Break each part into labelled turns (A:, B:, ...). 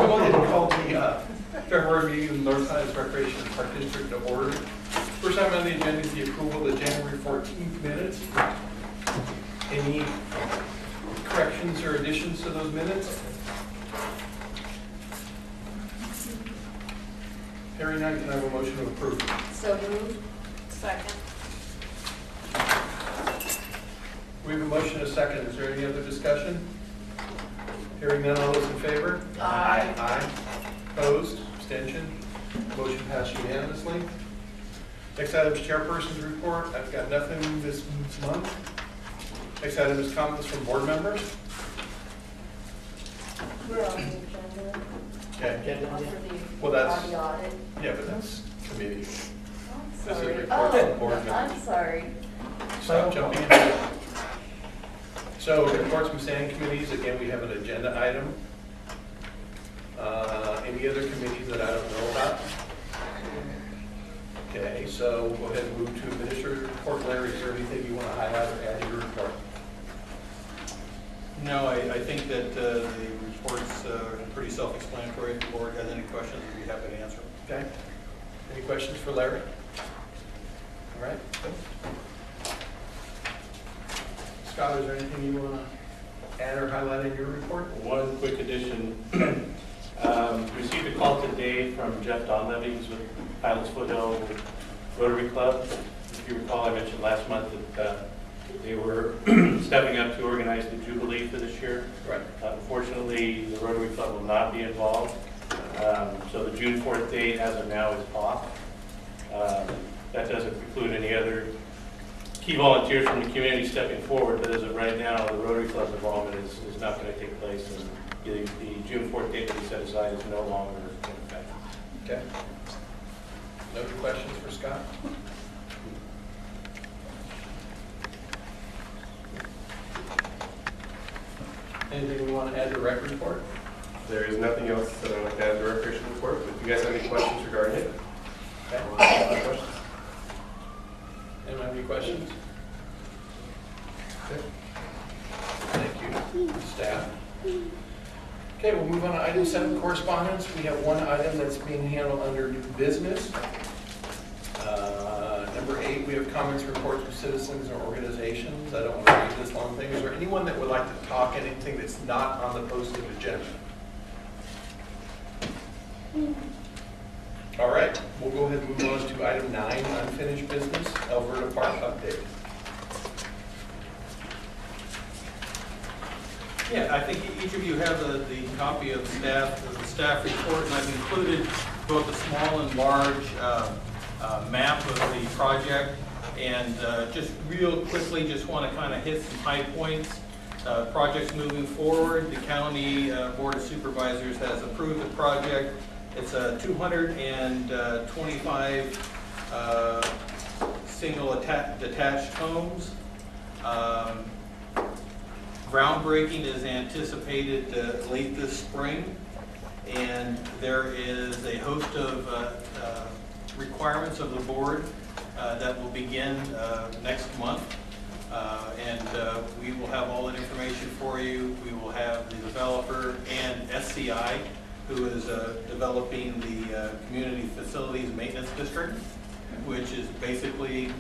A: I'll go ahead and call the February meeting of the North Highlands Recreation and Park District to order. First item on the agenda is the approval of the January 14th minutes. Any corrections or additions to those minutes? Hearing none, can I have a motion to approve?
B: So moved. Second.
A: We have a motion and a second. Is there any other discussion? Hearing none, all those in favor?
B: Aye.
A: Aye. Opposed? Abstention? Motion passed unanimously. Next item is chairperson's report. I've got nothing this month. Next item is comments from board members.
B: We're on the agenda.
A: Okay.
B: For the
A: Well, that's,
B: body audit.
A: yeah, but that's committee.
B: I'm
A: This is
B: sorry.
A: report from board
B: Oh,
A: members.
B: I'm sorry.
A: Stop jumping in. So reports from standing committees, again, we have an agenda item. Any other committees that I don't know about? Okay, so we'll go ahead and move to administrative report. Larry, is there anything you want to highlight or add to your report?
C: No, I think that the report's pretty self-explanatory. If the board has any questions, we'd be happy to answer.
A: Okay. Any questions for Larry? All right. Scott, is there anything you want to add or highlight in your report?
D: One quick addition. Received a call today from Jeff Donlevy, who's with Highlands Foothill Rotary Club. If you recall, I mentioned last month that they were stepping up to organize the Jubilee for this year.
A: Right.
D: Unfortunately, the Rotary Club will not be involved. So the June 4th date, as of now, is off. That doesn't preclude any other key volunteers from the community stepping forward, but as of right now, the Rotary Club's involvement is not going to take place, and the June 4th date that we set aside is no longer in effect.
A: Okay. No questions for Scott? Anything we want to add to rec report?
E: There is nothing else that I'd like to add to the recreation report, but if you guys have any questions regarding it,
A: Okay.
E: I'll answer my questions.
A: Anyone have any questions?
E: Okay.
A: Thank you, staff. Okay, we'll move on to item 7, correspondence. We have one item that's being handled under new business. Number 8, we have comments, reports from citizens or organizations. I don't want to read this long thing. Is there anyone that would like to talk anything that's not on the posted agenda? All right, we'll go ahead and move on to item 9, unfinished business, Alberta Park update.
C: Yeah, I think each of you have the copy of the staff report, and I've included both the small and large map of the project. And just real quickly, just want to kind of hit some high points. Project's moving forward. The County Board of Supervisors has approved the project. It's a 225 single detached homes. Groundbreaking is anticipated late this spring, and there is a host of requirements of the board that will begin next month. And we will have all that information for you. We will have the developer and SCI, who is developing the Community Facilities Maintenance District, which is basically,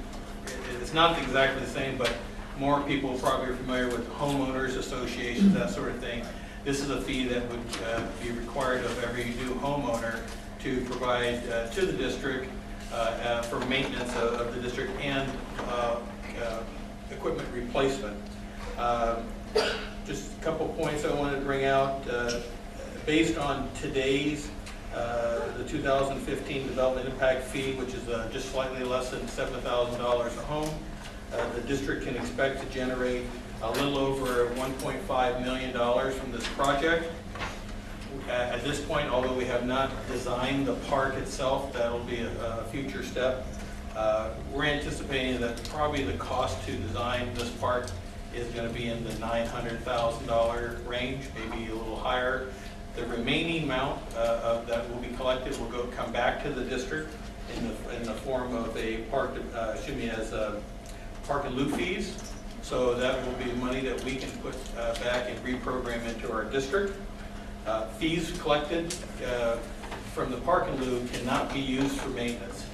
C: it's not exactly the same, but more people probably are familiar with homeowners associations, that sort of thing. This is a fee that would be required of every new homeowner to provide to the district for maintenance of the district and equipment replacement. Just a couple points I wanted to bring out. Based on today's, the 2015 development impact fee, which is just slightly less than $7,000 a home, the district can expect to generate a little over $1.5 million from this project. At this point, although we have not designed the park itself, that'll be a future step. We're anticipating that probably the cost to design this park is going to be in the $900,000 range, maybe a little higher. The remaining amount that will be collected will come back to the district in the form of a park, as park and loop fees. So that will be money that we can put back and reprogram into our district. Fees collected from the park and lieu cannot be used for maintenance.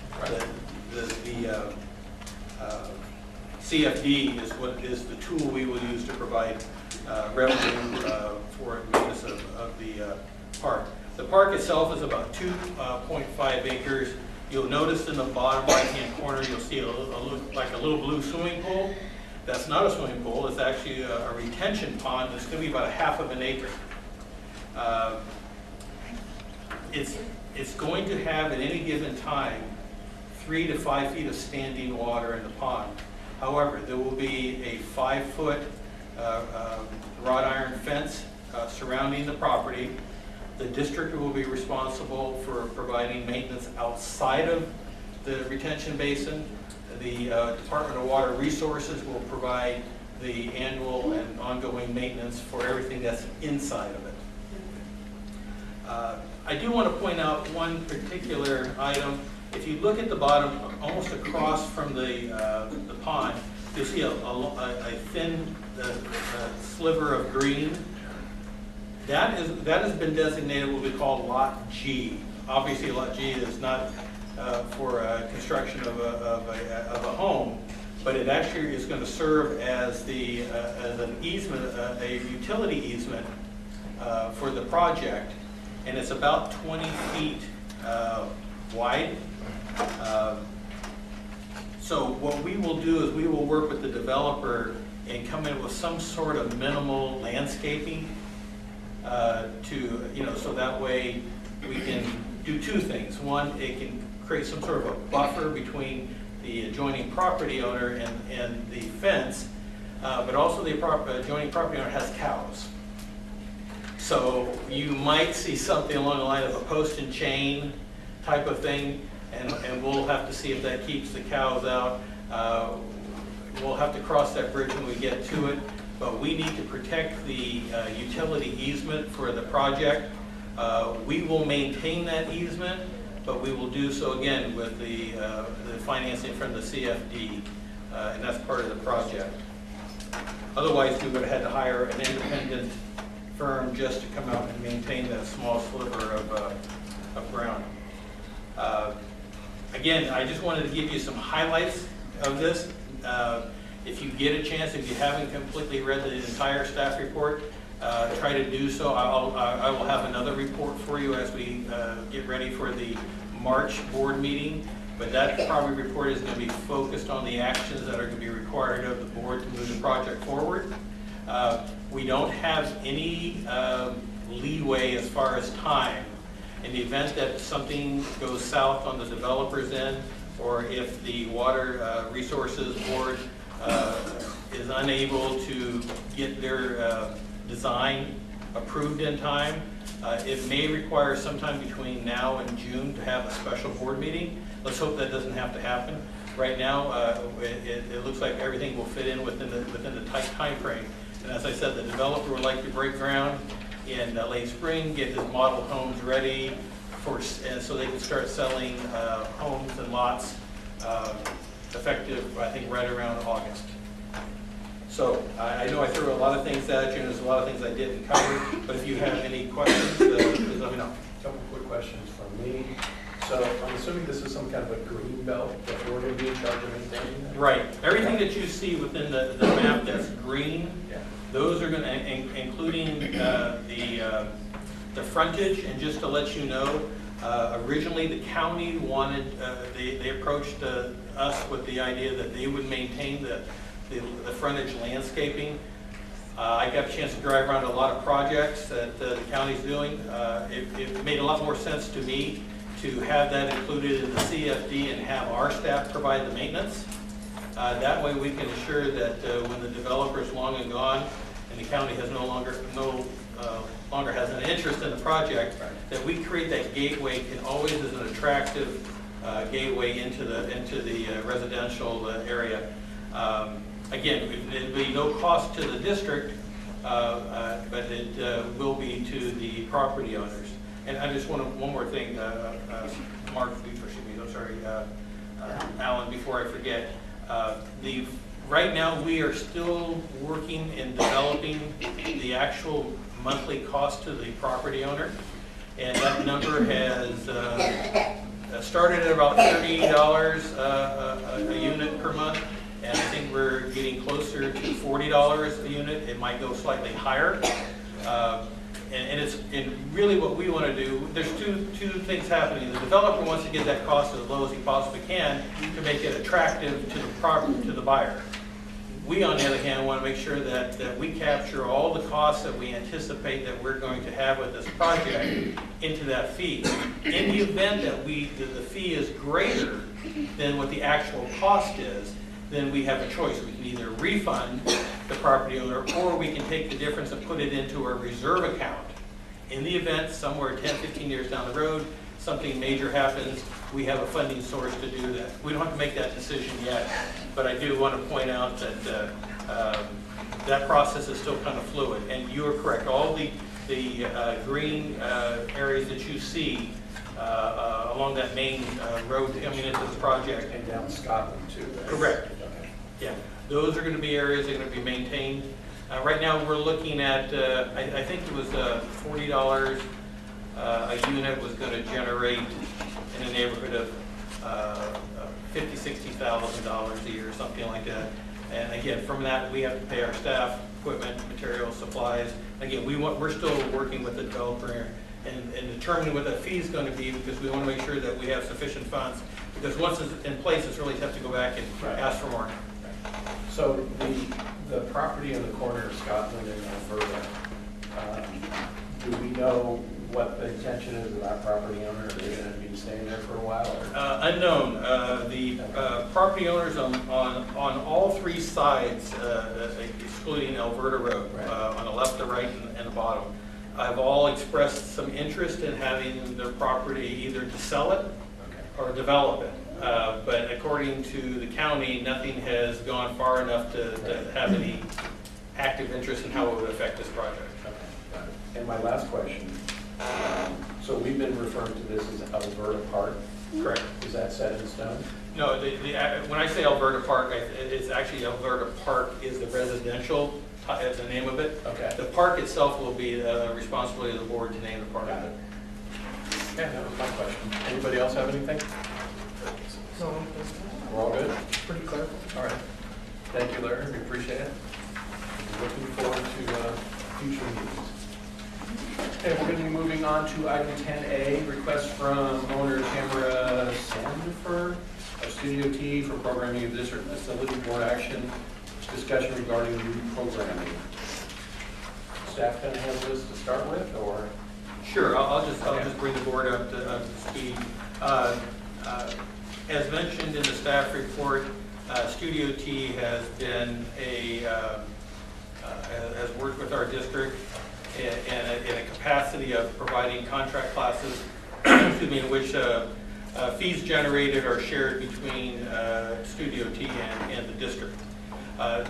C: The CFD is the tool we will use to provide revenue for maintenance of the park. The park itself is about 2.5 acres. You'll notice in the bottom right-hand corner, you'll see like a little blue swimming pool. That's not a swimming pool. It's actually a retention pond. It's going to be about 1/2 of an acre. It's going to have at any given time 3 to 5 feet of standing water in the pond. However, there will be a 5-foot wrought iron fence surrounding the property. The district will be responsible for providing maintenance outside of the retention basin. The Department of Water Resources will provide the annual and ongoing maintenance for everything that's inside of it. I do want to point out one particular item. If you look at the bottom, almost across from the pond, you'll see a thin sliver of green. That has been designated what we call Lot G. Obviously, Lot G is not for construction of a home, but it actually is going to serve as an easement, a utility easement for the project, and it's about 20 feet wide. So what we will do is we will work with the developer and come in with some sort of minimal landscaping so that way we can do two things. One, it can create some sort of a buffer between the adjoining property owner and the fence, but also the adjoining property owner has cows. So you might see something along the line of a post and chain type of thing, and we'll have to see if that keeps the cows out. We'll have to cross that bridge when we get to it, but we need to protect the utility easement for the project. We will maintain that easement, but we will do so again with the financing from the CFD, and that's part of the project. Otherwise, we would have had to hire an independent firm just to come out and maintain that small sliver of ground. Again, I just wanted to give you some highlights of this. If you get a chance, if you haven't completely read the entire staff report, try to do so. I will have another report for you as we get ready for the March board meeting, but that probably report is going to be focused on the actions that are going to be required of the board to move the project forward. We don't have any leeway as far as time. In the event that something goes south on the developer's end, or if the Water Resources Board is unable to get their design approved in time, it may require sometime between now and June to have a special board meeting. Let's hope that doesn't have to happen. Right now, it looks like everything will fit in within the tight time frame. And as I said, the developer would like to break ground in late spring, get his model homes ready so they can start selling homes and lots effective, I think, right around August. So I know I threw a lot of things at you, and there's a lot of things I didn't cover, but if you have any questions, please let me know.
A: A couple quick questions from me. So I'm assuming this is some kind of a green belt that we're going to be in charge of maintaining?
C: Right. Everything that you see within the map that's green,
A: Yeah.
C: those are going to, including the frontage. And just to let you know, originally the county wanted, they approached us with the idea that they would maintain the frontage landscaping. I got a chance to drive around a lot of projects that the county's doing. It made a lot more sense to me to have that included in the CFD and have our staff provide the maintenance. That way we can ensure that when the developer is long and gone and the county has no longer has an interest in the project, that we create that gateway can always as an attractive gateway into the residential area. Again, it will be no cost to the district, but it will be to the property owners. And I just want one more thing, Mark, I'm sorry, Alan, before I forget. The Right now, we are still working and developing the actual monthly cost to the property owner. And that number has started at about $30 a unit per month. And I think we're getting closer to $40 a unit. It might go slightly higher. And really what we want to do, there's two things happening. The developer wants to get that cost as low as he possibly can to make it attractive to the buyer. We, on the other hand, want to make sure that we capture all the costs that we anticipate that we're going to have with this project into that fee. In the event that the fee is greater than what the actual cost is, then we have a choice. We can either refund the property owner, or we can take the difference and put it into a reserve account. In the event, somewhere 10, 15 years down the road, something major happens, we have a funding source to do that. We don't have to make that decision yet, but I do want to point out that that process is still kind of fluid. And you are correct. All the green areas that you see along that main road coming into the project.
A: And down Scotland too. Right?
C: Correct.
A: Okay.
C: Yeah, those are going to be areas that are going to be maintained. Right now, we're looking at, I think it was $40 a unit was going to generate in the neighborhood of $50,000, $60,000 a year, something like that. And again, from that, we have to pay our staff, equipment, materials, supplies. Again, we're still working with the developer and determining what that fee is going to be, because we want to make sure that we have sufficient funds. Because once it's in place, it's really tough to go back and ask for more.
A: So the property in the corner of Scotland and Alberta, do we know what the intention is of that property owner? Are they going to be staying there for a while? Or?
C: Unknown. The property owners on all three sides, excluding Alberta Road,
A: Right.
C: On the left, the right, and the bottom, have all expressed some interest in having their property either to sell it or develop it. But according to the county, nothing has gone far enough to have any active interest in how it would affect this project.
A: Okay, got it. And my last question, so we've been referring to this as Alberta Park.
C: Correct.
A: Is that set in stone?
C: No, when I say Alberta Park, it's actually Alberta Park is the residential, is the name of it.
A: Okay.
C: The park itself will be the responsibility of the board to name the park.
A: Got it. Yeah, that was my question. Anybody else have anything?
B: No.
A: We're all good?
B: Pretty clear.
A: All right. Thank you, Larry. We appreciate it. Looking forward to future meetings. Okay, we're going to be moving on to item 10A, request from owner Tamara Sandifer of Studio T for programming of district facility board action, discussion regarding new programming. Staff going to handle this to start with, or?
C: Sure, I'll just bring the board up to speed. As mentioned in the staff report, Studio T has been has worked with our district in a capacity of providing contract classes, excuse me, in which fees generated are shared between Studio T and the district.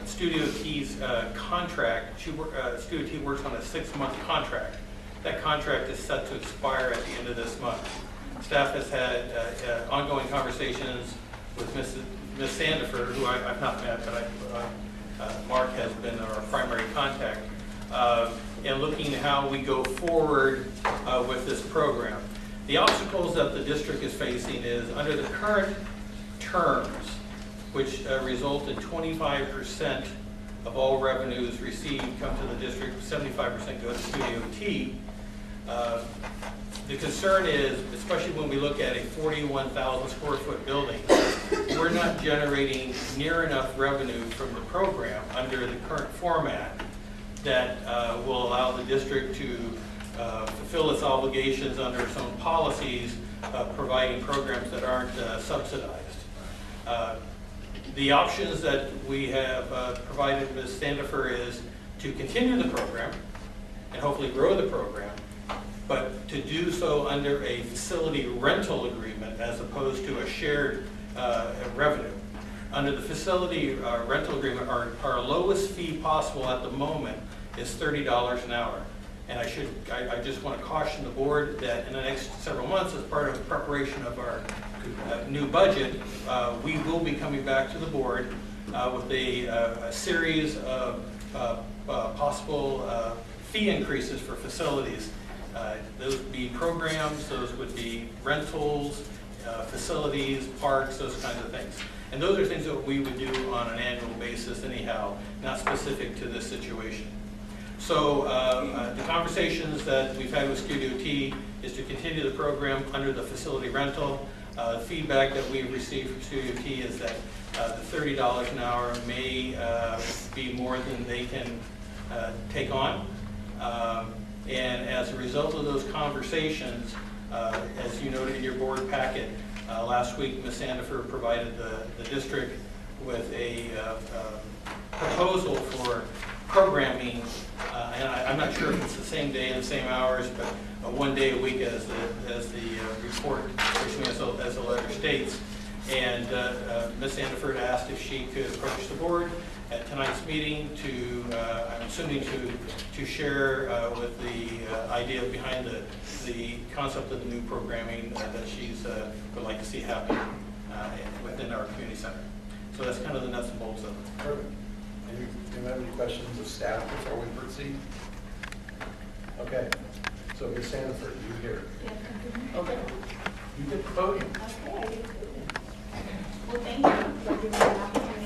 C: Studio T's contract, Studio T works on a 6-month contract. That contract is set to expire at the end of this month. Staff has had ongoing conversations with Ms. Sandifer, who I've not met, but Mark has been our primary contact, and looking at how we go forward with this program. The obstacles that the district is facing is under the current terms, which result in 25% of all revenues received come to the district, 75% go to Studio T. The concern is, especially when we look at a 41,000 square foot building, we're not generating near enough revenue from the program under the current format that will allow the district to fulfill its obligations under its own policies, providing programs that aren't subsidized. The options that we have provided Ms. Sandifer is to continue the program and hopefully grow the program, but to do so under a facility rental agreement as opposed to a shared revenue. Under the facility rental agreement, our lowest fee possible at the moment is $30 an hour. And I just want to caution the board that in the next several months, as part of the preparation of our new budget, we will be coming back to the board with a series of possible fee increases for facilities. Those would be programs, those would be rentals, facilities, parks, those kinds of things. And those are things that we would do on an annual basis anyhow, not specific to this situation. So the conversations that we've had with QDOT is to continue the program under the facility rental. The feedback that we've received from QDOT is that the $30 an hour may be more than they can take on. And as a result of those conversations, as you noted in your board packet, last week Ms. Sandiford provided the district with a proposal for programming, and I'm not sure if it's the same day and the same hours, but 1 day a week as the report, as the letter states. And Ms. Sandiford asked if she could approach the board at tonight's meeting to, I'm assuming to share with the idea behind the concept of the new programming that she's would like to see happen within our community center. So that's kind of the nuts and bolts of it.
A: Perfect. Do you have any questions of staff before we proceed? Okay. So Ms. Sandiford, you here? Okay. You get the podium.
F: Okay, I get to do it. Well, thank you for giving me an opportunity.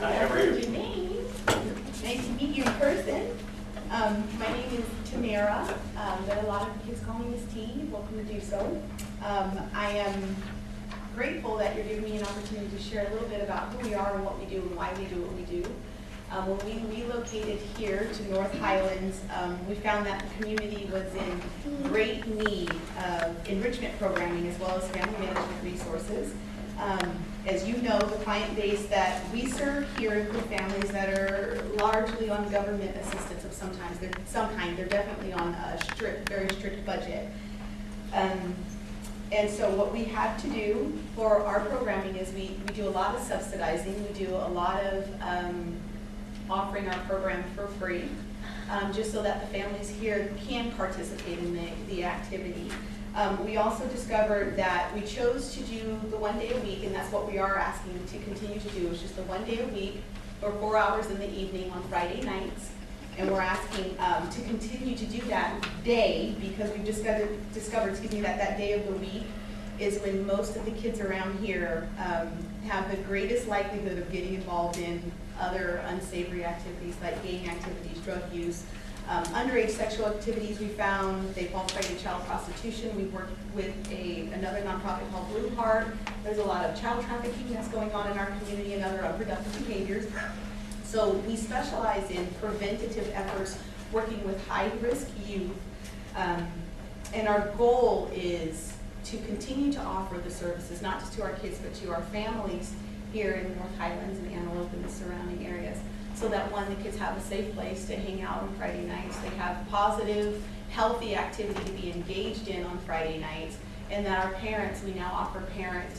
D: Hi, how are you?
F: Nice to meet you in person. My name is Tamara, but a lot of kids call me Miss T. Welcome to do so. I am grateful that you're giving me an opportunity to share a little bit about who we are and what we do and why we do what we do. When we relocated here to North Highlands, we found that the community was in great need of enrichment programming as well as family management resources. As you know, the client base that we serve here include families that are largely on government assistance of some kind. They're definitely on a very strict budget. And so what we have to do for our programming is we do a lot of subsidizing. We do a lot of offering our program for free, just so that the families here can participate in the activity. We also discovered that we chose to do the 1 day a week, and that's what we are asking to continue to do, is just the 1 day a week for 4 hours in the evening on Friday nights. And we're asking to continue to do that day because we've discovered that day of the week is when most of the kids around here have the greatest likelihood of getting involved in other unsavory activities like gang activities, drug use, underage sexual activities. We found they fall prey to child prostitution. We've worked with another nonprofit called Blue Heart. There's a lot of child trafficking that's going on in our community and other unproductive behaviors. So we specialize in preventative efforts working with high-risk youth, and our goal is to continue to offer the services, not just to our kids, but to our families here in North Highlands and Antelope and the surrounding areas, so that one, the kids have a safe place to hang out on Friday nights, they have positive, healthy activity to be engaged in on Friday nights, and that our parents, we now offer parent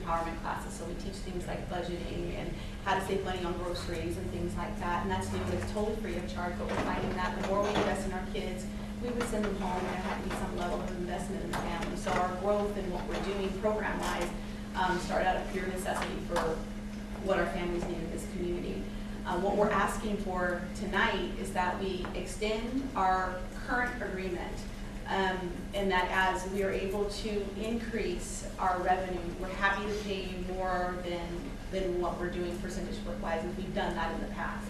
F: empowerment classes, so we teach things like budgeting and how to save money on groceries and things like that, and that's new, it's totally free of charge, but we're finding that the more we invest in our kids, we would send them home, and there had to be some level of investment in the family. So our growth and what we're doing program-wise started out of pure necessity for what our families need in this community. What we're asking for tonight is that we extend our current agreement, and that as we are able to increase our revenue, we're happy to pay you more than what we're doing percentage work-wise, and we've done that in the past.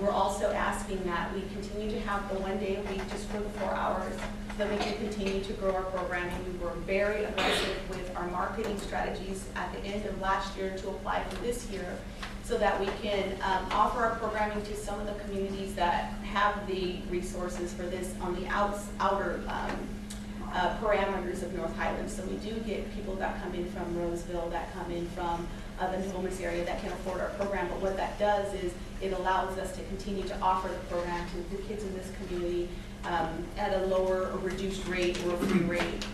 F: We're also asking that we continue to have the 1 day a week just for the 4 hours, so that we can continue to grow our programming. We were very aggressive with our marketing strategies at the end of last year to apply for this year, so that we can offer our programming to some of the communities that have the resources for this on the outer parameters of North Highlands. So we do get people that come in from Roseville, that come in from the Nobles area that can afford our program, but what that does is it allows us to continue to offer the program to the kids in this community at a lower or reduced rate or a free rate.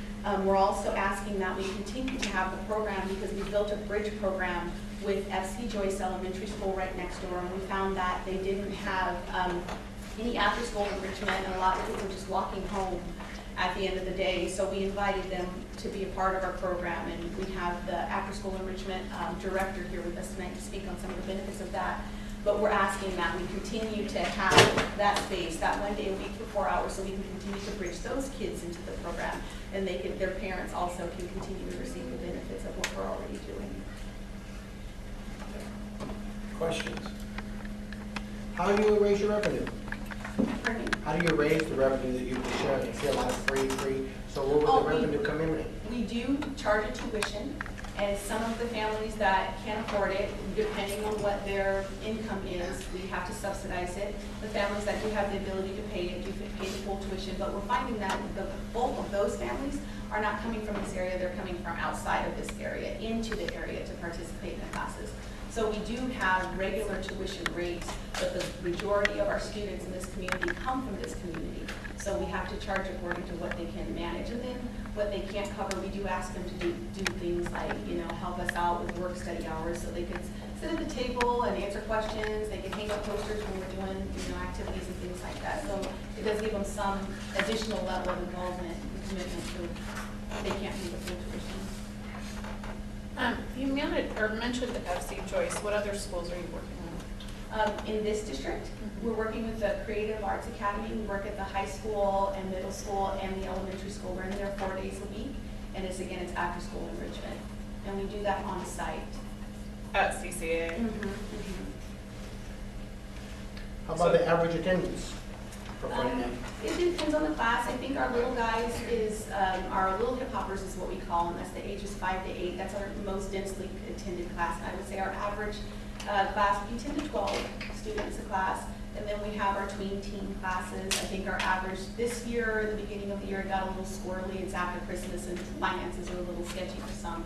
F: We're also asking that we continue to have the program because we built a bridge program with FC Joyce Elementary School right next door, and we found that they didn't have any after-school enrichment, and a lot of kids were just walking home at the end of the day. So we invited them to be a part of our program, and we have the after-school enrichment director here with us tonight to speak on some of the benefits of that. But we're asking that we continue to have that space, that 1 day a week for 4 hours, so we can continue to bridge those kids into the program, and their parents also can continue to receive the benefits of what we're already doing.
B: Questions?
G: How do you raise your revenue?
F: Pardon me?
G: How do you raise the revenue that you've been sharing? You see a lot of free, so where
F: Oh,
G: would the revenue come in at?
F: We do charge a tuition, and some of the families that can't afford it, depending on what their income is, we have to subsidize it. The families that do have the ability to pay it do pay the full tuition, but we're finding that the bulk of those families are not coming from this area, they're coming from outside of this area, into the area to participate in the classes. So we do have regular tuition rates, but the majority of our students in this community come from this community. So we have to charge according to what they can manage. And then what they can't cover, we do ask them to do things like, help us out with work study hours so they can sit at the table and answer questions. They can hang up posters when we're doing, activities and things like that. So it does give them some additional level of involvement and commitment so they can't pay the full tuition.
B: You mentioned the FC Joyce. What other schools are you working with?
F: In this district, we're working with the Creative Arts Academy. We work at the high school and middle school and the elementary school. We're in there 4 days a week, and it's after school enrichment. And we do that on site.
B: At CCA.
G: How about the average attendance for Friday night?
F: It depends on the class. I think our little guys our little hip hoppers is what we call them. That's the ages 5 to 8. That's our most densely attended class. And I would say our average class would be 10 to 12 students a class. And then we have our tween teen classes. I think our average this year, the beginning of the year, it got a little squirrely. It's after Christmas and finances are a little sketchy for some.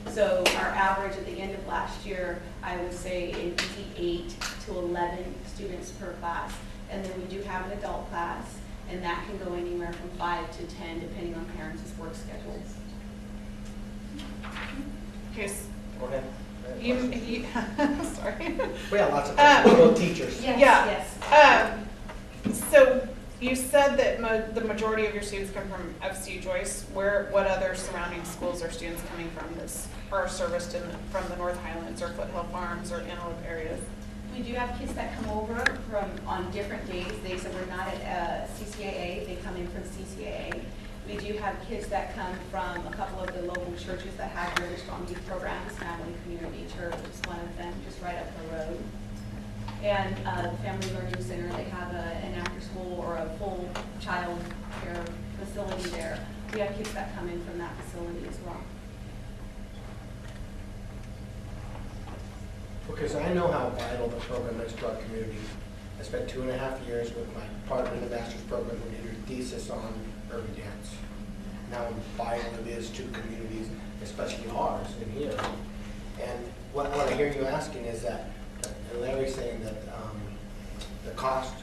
F: So our average at the end of last year, I would say it would be 8 to 11 students per class. And then we do have an adult class, and that can go anywhere from 5 to 10, depending on parents' work schedules.
B: Okay,
G: Go ahead.
B: sorry.
G: We have lots of questions. What about teachers?
F: Yes.
B: So you said that the majority of your students come from FC Joyce. What other surrounding schools are students coming from that are serviced from the North Highlands or Foothill Farms or Antelope areas?
F: We do have kids that come over on different days. They said we're not at CCAA. They come in from CCAA. We do have kids that come from a couple of the local churches that have really strong youth programs. Family Community Church is one of them, just right up the road. And the Family Learning Center, they have an after-school or a full child care facility there. We have kids that come in from that facility as well.
G: Okay, so I know how vital the program is to our community. I spent 2.5 years with my partner in the master's program who did her thesis on urban dance. Now how vital it is to communities, especially ours in here. And what I hear you asking is that, and Larry's saying that the cost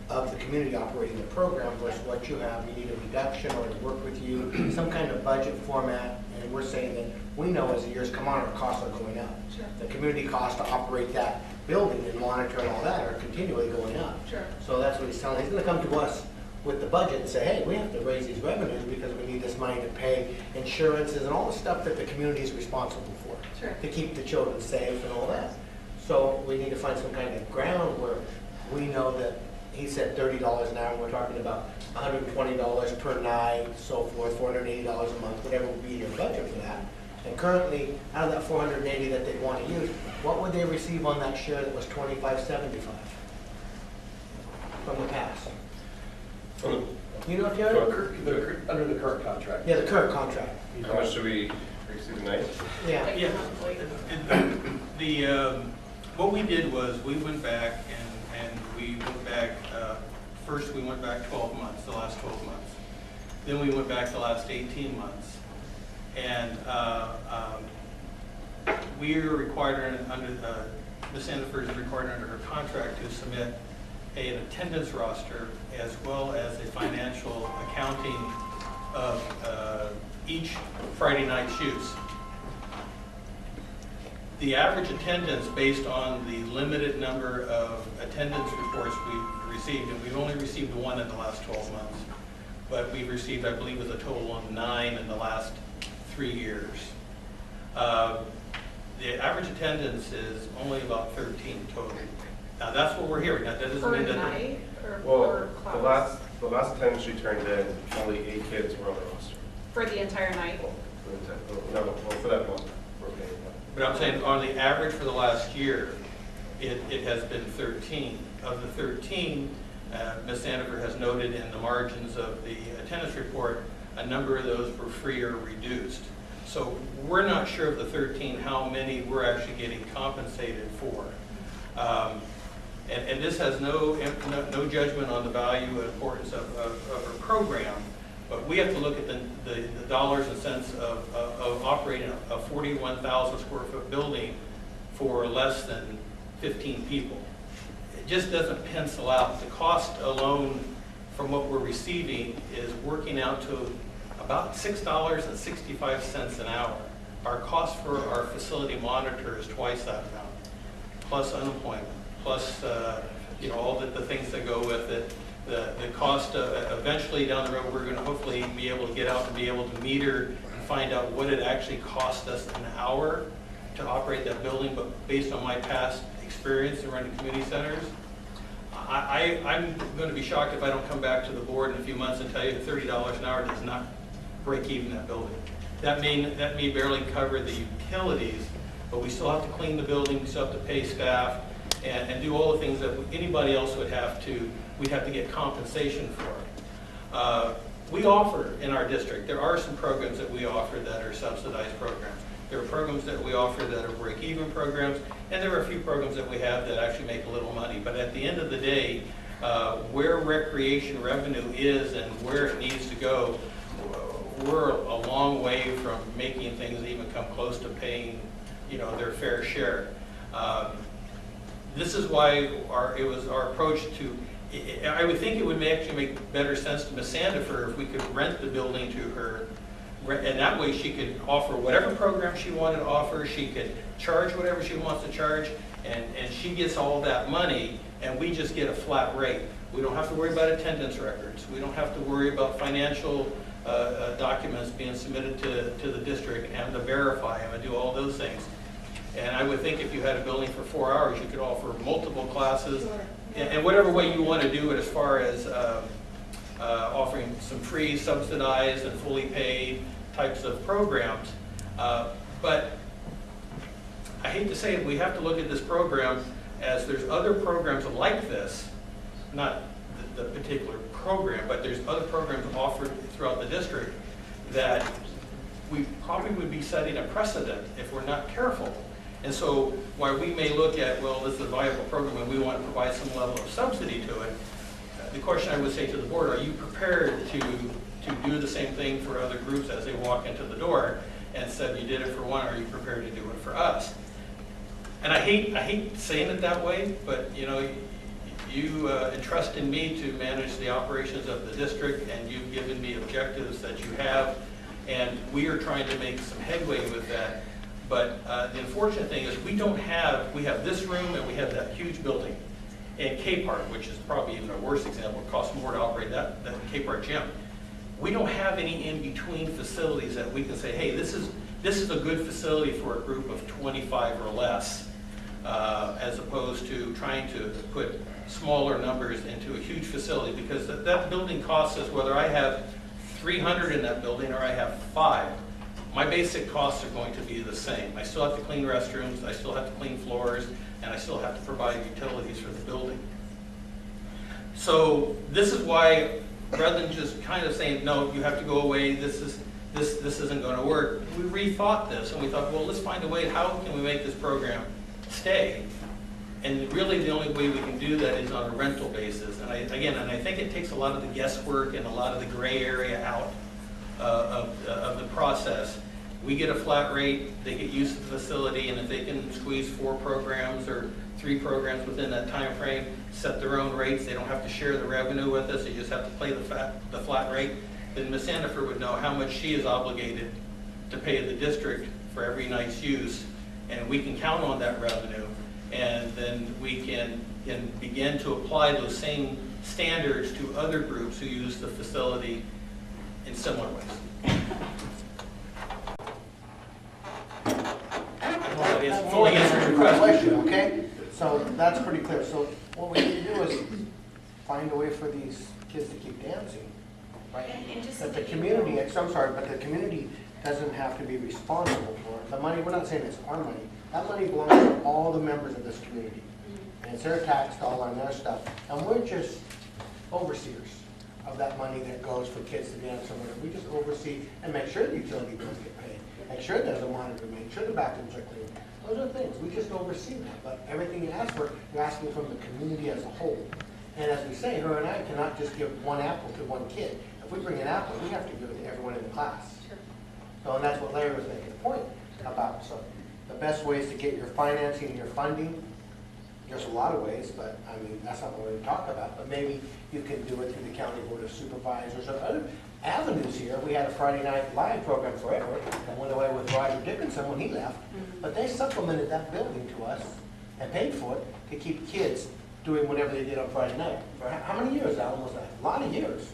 G: of the community operating the program versus what you have, you need a reduction or to work with you, some kind of budget format, and we're saying that we know as the years come on, our costs are going up.
F: Sure.
G: The community costs to operate that building and monitor and all that are continually going up.
F: Sure.
G: So that's what he's telling. He's going to come to us with the budget and say, hey, we have to raise these revenues because we need this money to pay insurances and all the stuff that the community is responsible for.
F: Sure.
G: To keep the children safe and all that. So we need to find some kind of ground where we know that he said $30 an hour, and we're talking about $120 per night, so forth, $480 a month, whatever would be in your budget for that. And currently, out of that $480 that they want to use, what would they receive on that share that was $25.75 from the past? You know, Terry?
H: Under the current contract.
G: Yeah, the current contract.
E: How much do we receive a night?
G: Yeah.
C: Yeah, what we did was we went back and we went back, first we went back 12 months, the last 12 months. Then we went back the last 18 months. And we are required under, Ms. Sandiford is required under her contract to submit an attendance roster as well as a financial accounting of each Friday night shoots. The average attendance based on the limited number of attendance reports we've received, and we've only received one in the last 12 months, but we've received, I believe, a total of 9 in the last 3 years. The average attendance is only about 13 total. Now, that's what we're hearing. Now, that doesn't
B: Per
C: mean that.
B: night or
E: Well,
B: per class?
E: the last attendance she turned in, only 8 kids were on the roster.
B: For the entire night?
E: No, well, for that month, we're paying that.
C: But I'm saying on the average for the last year, it has been 13. Of the 13, Ms. Sandifer has noted in the margins of the attendance report, a number of those were free or reduced. So we're not sure of the 13 how many we're actually getting compensated for. And this has no judgment on the value and importance of our program, but we have to look at the dollars and cents of operating a 41,000 square foot building for less than 15 people. It just doesn't pencil out. The cost alone from what we're receiving is working out to about $6.65 an hour. Our cost for our facility monitor is twice that amount, plus unemployment, plus all the things that go with it. The cost, eventually down the road, we're going to hopefully be able to get out and be able to meter and find out what it actually cost us an hour to operate that building. But based on my past experience in running community centers, I'm going to be shocked if I don't come back to the board in a few months and tell you that $30 an hour does not break even that building. That may barely cover the utilities, but we still have to clean the building, we still have to pay staff, and do all the things that anybody else would have to, we'd have to get compensation for. We offer in our district, there are some programs that we offer that are subsidized programs. There are programs that we offer that are break-even programs, and there are a few programs that we have that actually make a little money. But at the end of the day, where recreation revenue is and where it needs to go, we're a long way from making things even come close to paying, their fair share. This is why it was our approach to. I would think it would actually make better sense to Ms. Sandifer if we could rent the building to her, and that way she could offer whatever program she wanted to offer. She could charge whatever she wants to charge, and she gets all that money, and we just get a flat rate. We don't have to worry about attendance records. We don't have to worry about financial documents being submitted to the district and to verify them and do all those things. And I would think if you had a building for 4 hours, you could offer multiple classes, and whatever way you want to do it as far as offering some free, subsidized, and fully paid types of programs. But I hate to say it, we have to look at this program as there's other programs like this, not the particular program, but there's other programs offered throughout the district that we probably would be setting a precedent if we're not careful. And so while we may look at, well, this is a viable program and we want to provide some level of subsidy to it, the question I would say to the board, are you prepared to do the same thing for other groups as they walk into the door? And said you did it for one, are you prepared to do it for us? And I hate saying it that way, but you entrust in me to manage the operations of the district, and you've given me objectives that you have, and we are trying to make some headway with that. But the unfortunate thing is we have this room and we have that huge building. And K-Park, which is probably even a worse example, it costs more to operate that than K-Park gym. We don't have any in-between facilities that we can say, hey, this is a good facility for a group of 25 or less, as opposed to trying to put smaller numbers into a huge facility, because that building costs us, whether I have 300 in that building or I have 5, my basic costs are going to be the same. I still have to clean restrooms, I still have to clean floors, and I still have to provide utilities for the building. So this is why, rather than just kind of saying, no, you have to go away, this isn't going to work, we rethought this and we thought, well, let's find a way, how can we make this program stay? And really the only way we can do that is on a rental basis. And I think it takes a lot of the guesswork and a lot of the gray area out of the process. We get a flat rate, they get used to the facility, and if they can squeeze 4 programs or 3 programs within that time frame, set their own rates, they don't have to share the revenue with us, they just have to pay the flat rate, then Ms. Sandifer would know how much she is obligated to pay the district for every night's use, and we can count on that revenue, and then we can begin to apply those same standards to other groups who use the facility in similar ways. Well, it's fully answered your question.
G: Okay? So that's pretty clear. So what we need to do is find a way for these kids to keep dancing, right?
F: And just
G: But
F: so
G: the
F: that you
G: community,
F: know-
G: I'm sorry, but the community doesn't have to be responsible for it. The money, we're not saying it's our money. That money belongs to all the members of this community. And it's their tax dollar and their stuff. And we're just overseers of that money that goes for kids to dance or whatever. We just oversee and make sure the utility bills get paid. Make sure there's a monitor, make sure the bathrooms are clean. Those are things, we just oversee that. But everything you ask for, you're asking from the community as a whole. And as we say, her and I cannot just give one apple to one kid. If we bring an apple, we have to give it to everyone in the class. So, and that's what Larry was making a point about. So the best ways to get your financing and your funding, there's a lot of ways, but I mean, that's not what we're going to talk about. But maybe you can do it through the county board of supervisors or other avenues here. We had a Friday night live program forever that went away with Roger Dickinson when he left. But they supplemented that building to us and paid for it to keep kids doing whatever they did on Friday night. For how many years, Alan, was that? A lot of years.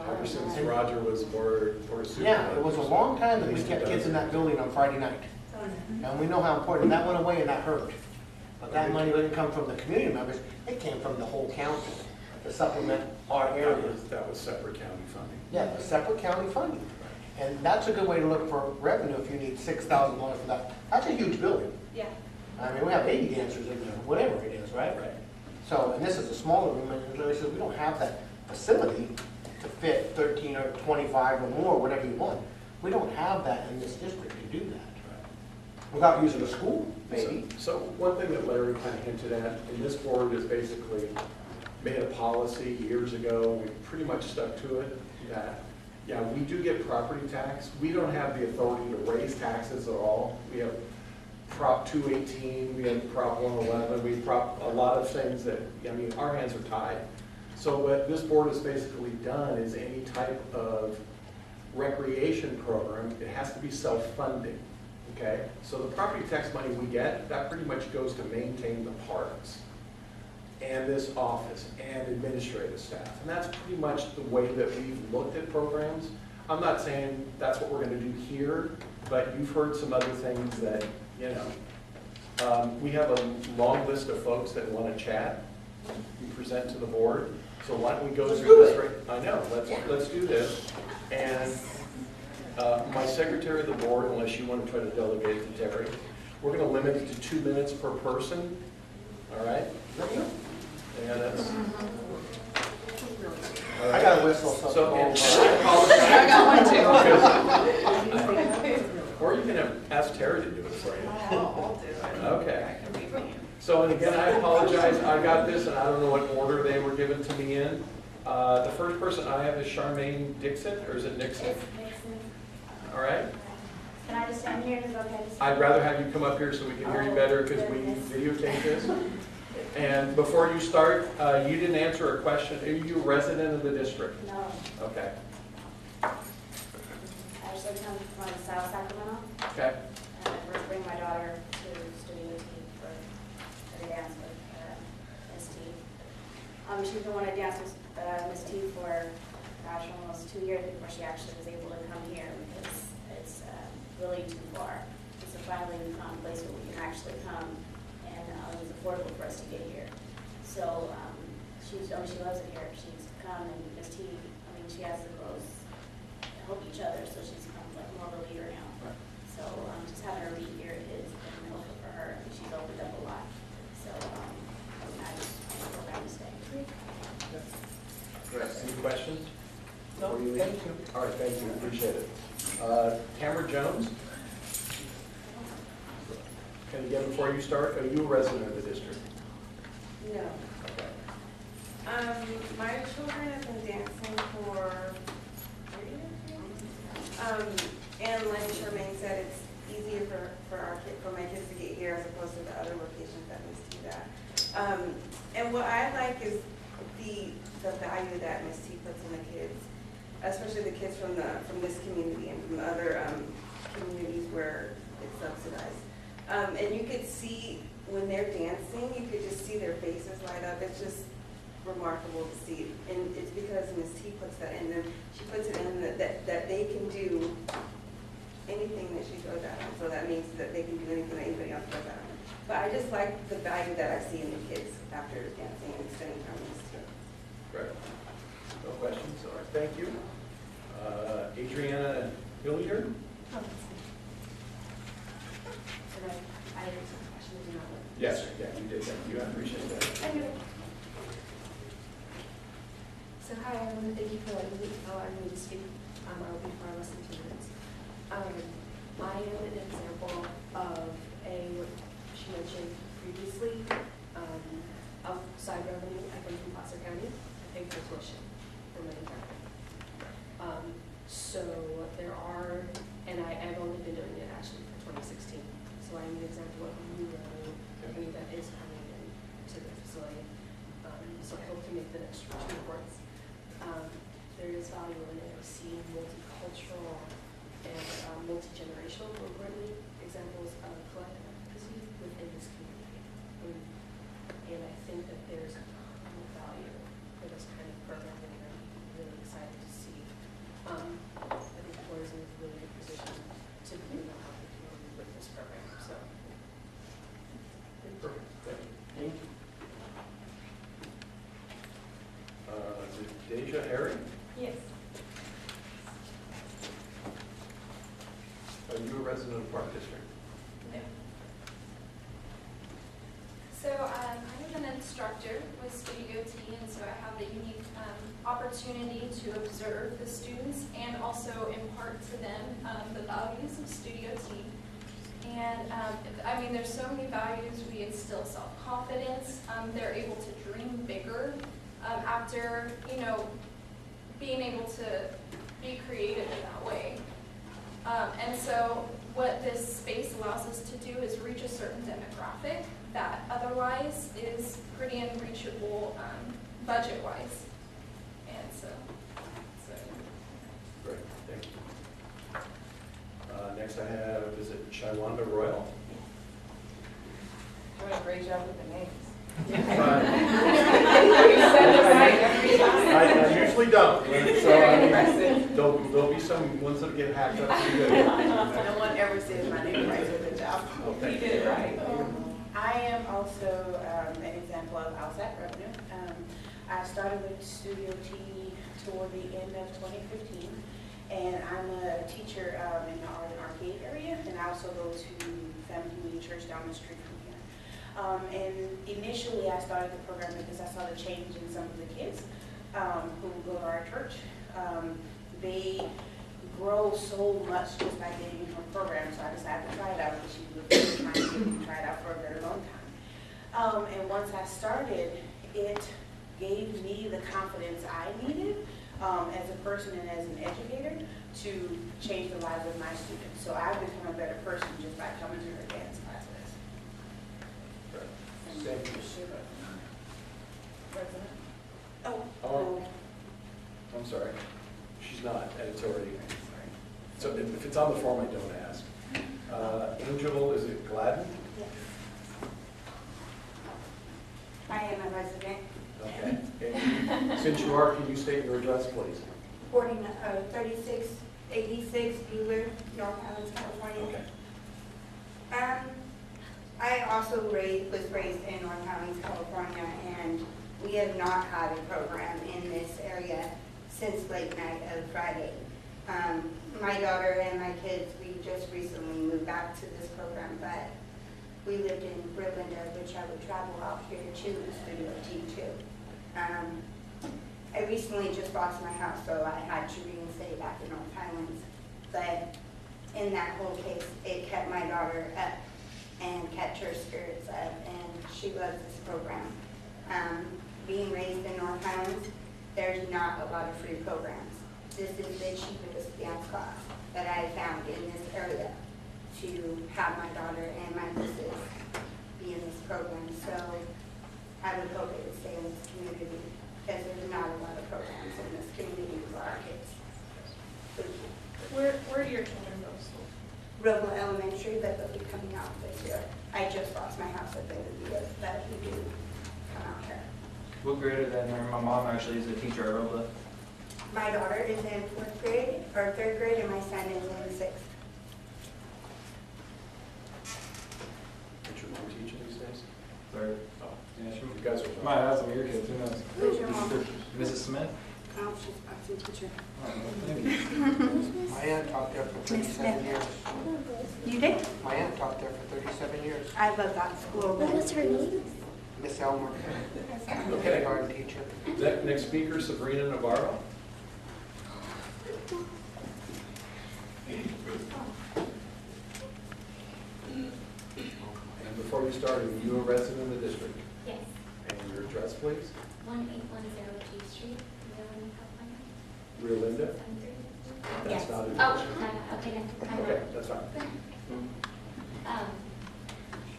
E: Ever since Roger was more super.
G: Yeah, it was a long time that we kept kids in that building on Friday night. And we know how important, that went away and that hurt. But that money didn't come from the community members, it came from the whole county to supplement our areas.
E: That was separate county funding.
G: Yeah, a separate county funding. And that's a good way to look for revenue if you need $6,000 for that. That's a huge building.
F: Yeah.
G: I mean, we have 80 dancers in there, whatever it is, right?
C: Right.
G: So, and this is a smaller room, and Larry says, we don't have that facility to fit 13 or 25 or more, whatever you want. We don't have that in this district to do that. Without using a school, maybe.
E: So one thing that Larry kind of hinted at, and this board has basically made a policy years ago, we pretty much stuck to it, that, yeah, we do get property tax. We don't have the authority to raise taxes at all. We have Prop 218, we have Prop 111, we prop a lot of things that, I mean, our hands are tied. So what this board has basically done is any type of recreation program, it has to be self-funding, okay? So the property tax money we get, that pretty much goes to maintain the parks and this office and administrative staff. And that's pretty much the way that we've looked at programs. I'm not saying that's what we're gonna do here, but you've heard some other things that, you know. We have a long list of folks that wanna chat, we present to the board. So why don't we go through this right, I know, let's do this. And my secretary of the board, unless you want to try to delegate to Terry, we're going to limit it to 2 minutes per person, all right? And that's.
G: I got a whistle, so.
E: So, and
B: I got one too.
E: or you can ask Terry to do it for you.
B: I'll do it.
E: Okay. So, and again, I apologize, I got this, and I don't know what order they were given to me in. The first person I have is Charmaine Dixon, or is it Nixon?
I: It's Nixon.
E: All right.
I: Can I just stand here? Is it okay to stand?
E: I'd rather have you come up here so we can hear you better, because we videotape this. And before you start, you didn't answer a question. Are you a resident of the district?
I: No.
E: Okay.
I: I actually come from South Sacramento,
E: Okay.
I: and I first bring my daughter to Studio T for the dance with Miss T. She's been wanting to dance with Miss T for, gosh, almost 2 years before she actually was able to come here, because it's really too far. So finally we found a place where we can actually come, and it was affordable for us to get here. So she loves it here. She's come, and Miss T, I mean, she has the girls help each other, so she's become like more of a leader now. So just having her be here has been helpful for her, and she's opened up a lot. So I just program to stay.
E: Any questions?
G: No,
E: Before you leave?
G: thank you.
E: All right, thank you, appreciate it. Tamara Jones? And again, before you start, are you a resident of the district?
J: No.
E: Okay.
J: My children have been dancing for 3 years. And like Charmaine said, it's easier for my kids to get here as opposed to the other locations that Miss T that. And what I like is the value that Miss T puts in the kids, especially the kids from this community and from other communities where it's subsidized. And you could see when they're dancing, you could just see their faces light up. It's just, remarkable to see. And it's because Ms. T puts that in them. She puts it in that they can do anything that she throws at them. So that means that they can do anything that anybody else throws at them. But I just like the value that I see in the kids after dancing and spending time with us too.
E: Right. No questions, all right, thank you. Adriana Hilliard?
K: I have some questions, you know.
E: Yes, yeah, you did, thank you, I appreciate that.
K: So hi, everyone, thank you for allowing me to speak. I'll be for less than 2 minutes. I am an example of what she mentioned previously, outside revenue. I come from Placer County. I pay for tuition for my entire family. So there are, and I've only been doing it actually for 2016. So I'm an example of new revenue that is coming into the facility. So I hope to make the next 2 reports. There is value in it. I see multicultural and multi-generational, more importantly, examples of collective advocacy within this community. And I think that there's a ton of value for this kind of programming, and I'm really excited to see. I think the board is in a really good position to really know how to deal with this program. So,
E: Perfect, thank you. Is it Deja Harry?
K: yes.
E: Are you a resident of Park District?
L: No. So I'm an instructor with Studio T, and so I have the unique opportunity to observe the students and also impart to them the values of Studio T. And I mean, there's so many values. We instill self-confidence. They're able to dream bigger after, you know, being able to be creative in that way. And so what this space allows us to do is reach a certain demographic that otherwise is pretty unreachable budget-wise. And so.
E: Great, thank you. Next I have, is it Shaiwanda Royal?
J: Doing a great job with the names.
E: I usually don't, so I mean, there'll be some ones that get hacked up pretty good.
M: No one ever says my name right with a job.
E: Okay.
M: You did it right. I am also an example of outside revenue. I started with Studio T toward the end of 2015, and I'm a teacher in the Art and Arcade area, and I also go to Family Community Church down the street from here. And initially I started the program because I saw the change in some of the kids who go to our church. They grow so much just by getting into a program, so I decided to try it out, because she was trying to get me to try it out for a very long time. And once I started, it gave me the confidence I needed as a person and as an educator to change the lives of my students. So I've become a better person just by coming to her dance classes.
E: Thank you.
M: President?
E: Oh, I'm sorry. She's not, and it's already, so if it's on the form, I don't ask. Angel, is it Gladden?
I: Yes. I am a resident.
E: Okay. And since you are, can you state your address, please?
I: 3686 Bueller, North Highlands, California.
E: Okay.
I: I also was raised in North Highlands, California, and we have not had a program in this area since late night of Friday. My daughter and my kids, we just recently moved back to this program, but we lived in Rio Linda, which I would travel out here to the Studio T too. I recently just bought my house, so I had to reinstate back in North Highlands. But in that whole case, it kept my daughter up and kept her spirits up, and she loves this program. Being raised in North Highlands, there's not a lot of free programs. This is the cheapest dance class that I have found in this area to have my daughter and my nieces be in this program. So I would hope it would stay in this community, because there's not a lot of programs in this community for our kids.
B: Where do your children go to school?
I: Roble Elementary, but they'll be coming out this year. I just lost my house at the end of the year, but we do come out here.
N: What grade are they in there? My mom actually is a teacher at Rolla.
M: My daughter is in 4th grade, or 3rd grade, and my son is in 6th.
E: What's your mom teaching these days?
N: Third.
E: Oh,
N: Yeah, she
E: you guys are.
N: might have some of your kids, who knows?
M: Who's your mom?
N: Mrs. Smith?
M: Oh, she's a boxing teacher.
N: Oh, maybe.
G: My aunt taught there for 37 years.
M: You did?
G: My aunt taught there for 37 years.
M: I love that school.
L: What was her name?
G: Miss Elmer,
E: Okay.
G: kindergarten teacher.
E: Next speaker, Sabrina Navarro. And before you start, are you a resident of the district?
L: Yes.
E: And your address, please?
L: 1810 G Street, Maryland, California.
E: Rio Linda?
L: Yes.
E: That's not a
L: Oh,
E: district.
L: okay, then.
E: Okay, that's fine.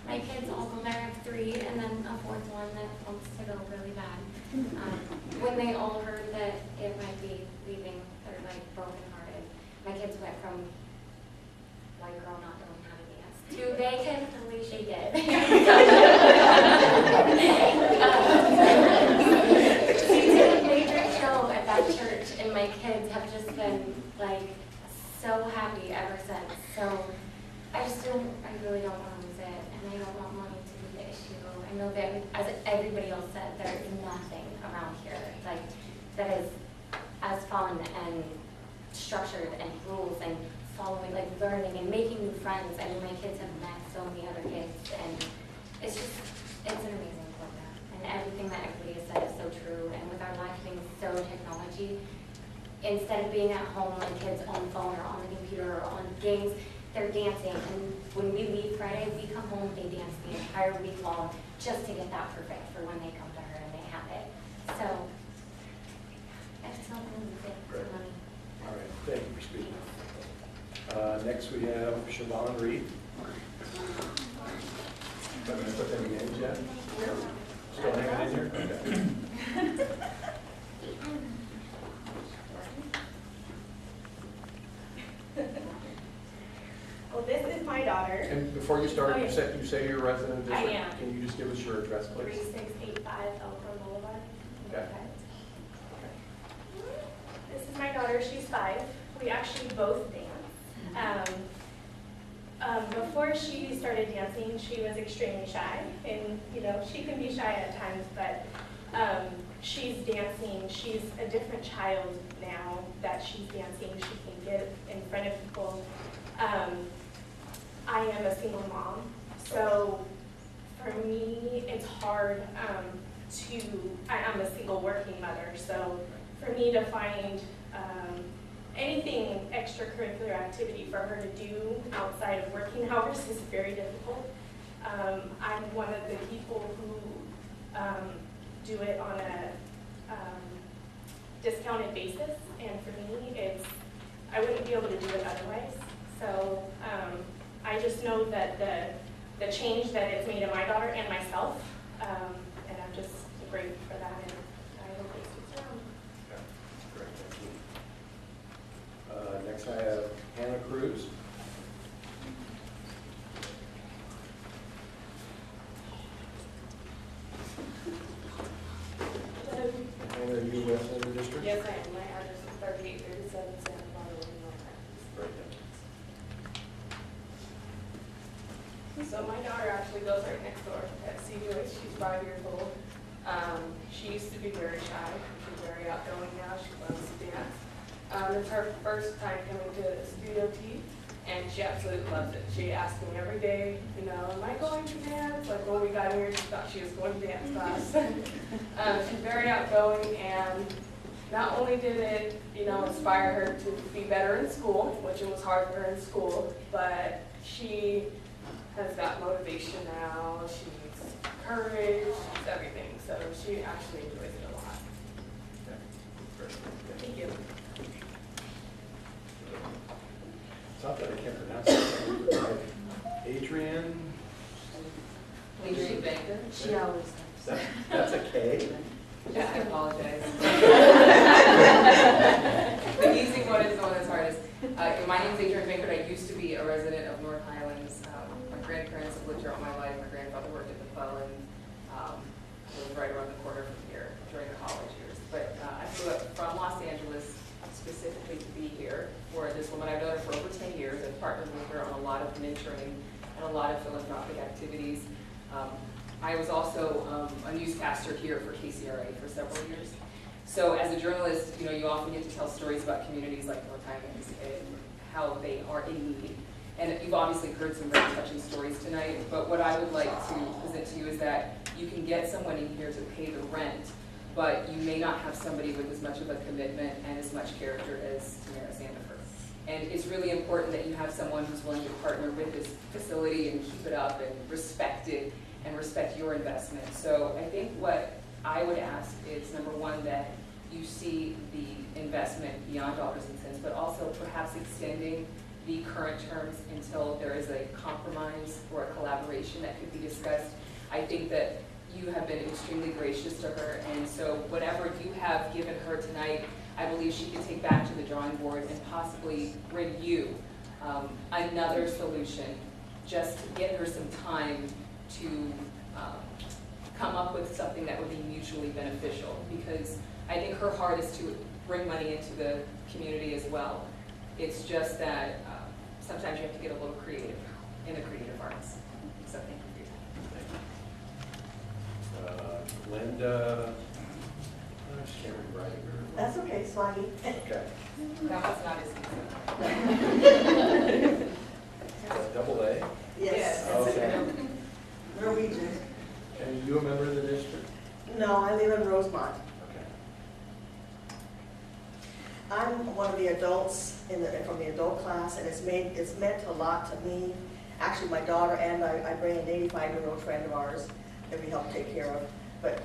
L: My kids all go there, I have 3, and then a 4th one that wants to go really bad. When they all heard that it might be leaving, they're like brokenhearted. My kids went from white girl not knowing how to dance to they can totally shake it. We did a major show at that church, and my kids have just been like so happy ever since. So I really don't want to lose it, and I don't want money to be the issue. I know that, as everybody else said, there is nothing around here like that is as fun and structured and rules and following, like learning and making new friends. I mean, my kids have met so many other kids, and it's an amazing program. And everything that everybody has said is so true. And with our life being so technology, instead of being at home on kids on the phone or on the computer or on games, they're dancing. And when we leave Friday, we come home, they dance the entire week long just to get that perfect for when they come to her and they have it. So I just don't want to lose it for money.
E: All right, thank you for speaking. Next we have Siobhan Reed. I'm going to put them names yet? Still hanging in here? Okay.
O: Well, this is my daughter.
E: And before you start,
O: Oh, yeah.
E: you say you're a resident of the district?
O: I am.
E: Can you just give us your address, please?
O: 3685 Elkhorn Boulevard.
E: Okay.
O: This is my daughter, she's 5. We actually both dance. Before she started dancing, she was extremely shy, and she can be shy at times, but she's dancing. She's a different child now that she's dancing. She can get in front of people. I am a single mom, so for me, it's hard I'm a single working mother, so for me to find anything extracurricular activity for her to do outside of working hours is very difficult. I'm one of the people who do it on a discounted basis, and for me, I wouldn't be able to do it otherwise. So I just know that the change that it's made in my daughter and myself, and I'm just grateful for that, and I hope it sticks around.
E: Okay, great, thank you. Next I have Hannah Cruz. Hannah, are you a resident of the district?
J: Yes, I am. My address is 3837 Santa Barbara, North
E: Great.
J: So my daughter actually goes right next door at C. Joyce. She's 5 years old. She used to be very shy. She's very outgoing now. She loves to dance. It's her first time coming to Studio T, and she absolutely loves it. She asks me every day, am I going to dance? Like when we got here, she thought she was going to dance class. She's very outgoing, and not only did it, inspire her to be better in school, which it was hard for her in school, but she has got motivation now. She's courage, she's everything. So she actually enjoys it a lot.
E: Okay, great.
J: Thank you.
E: It's not that I can't pronounce it. Right. Adrian?
P: Adrian Baker.
K: She always does.
E: That's a K?
P: Yeah, I apologize. The easy one is the one that's hardest. My name is Adrian Baker. I used to be a resident of North Highlands. My grandparents have lived here all my life. My grandfather worked at the Quell, and was right around the corner from here. a lot of philanthropic activities. I was also a newscaster here for KCRA for several years. So as a journalist, you often get to tell stories about communities like North Highlands and how they are in need. And you've obviously heard some very touching stories tonight, but what I would like to present to you is that you can get someone in here to pay the rent, but you may not have somebody with as much of a commitment and as much character as Tamara Sandifer. And it's really important that you have someone who's willing to partner with this facility and keep it up and respect it and respect your investment. So I think what I would ask is, number one, that you see the investment beyond dollars and cents, but also perhaps extending the current terms until there is a compromise or a collaboration that could be discussed. I think that you have been extremely gracious to her, and so whatever you have given her tonight, I believe she can take back to the drawing board and possibly bring you another solution, just to get her some time to come up with something that would be mutually beneficial, because I think her heart is to bring money into the community as well. It's just that sometimes you have to get a little creative in the creative arts. So thank you for your time.
E: Linda, I just can't read writing.
Q: That's okay, Swaggy.
E: Okay.
P: That was not as easy.
E: Double A?
Q: Yes.
E: Okay.
Q: Norwegian.
E: And you a member of the district?
Q: No, I live in Rosemont.
E: Okay.
Q: I'm one of the adults from the adult class, and it's meant a lot to me. Actually, my daughter and I bring an 85-year-old friend of ours that we help take care of. But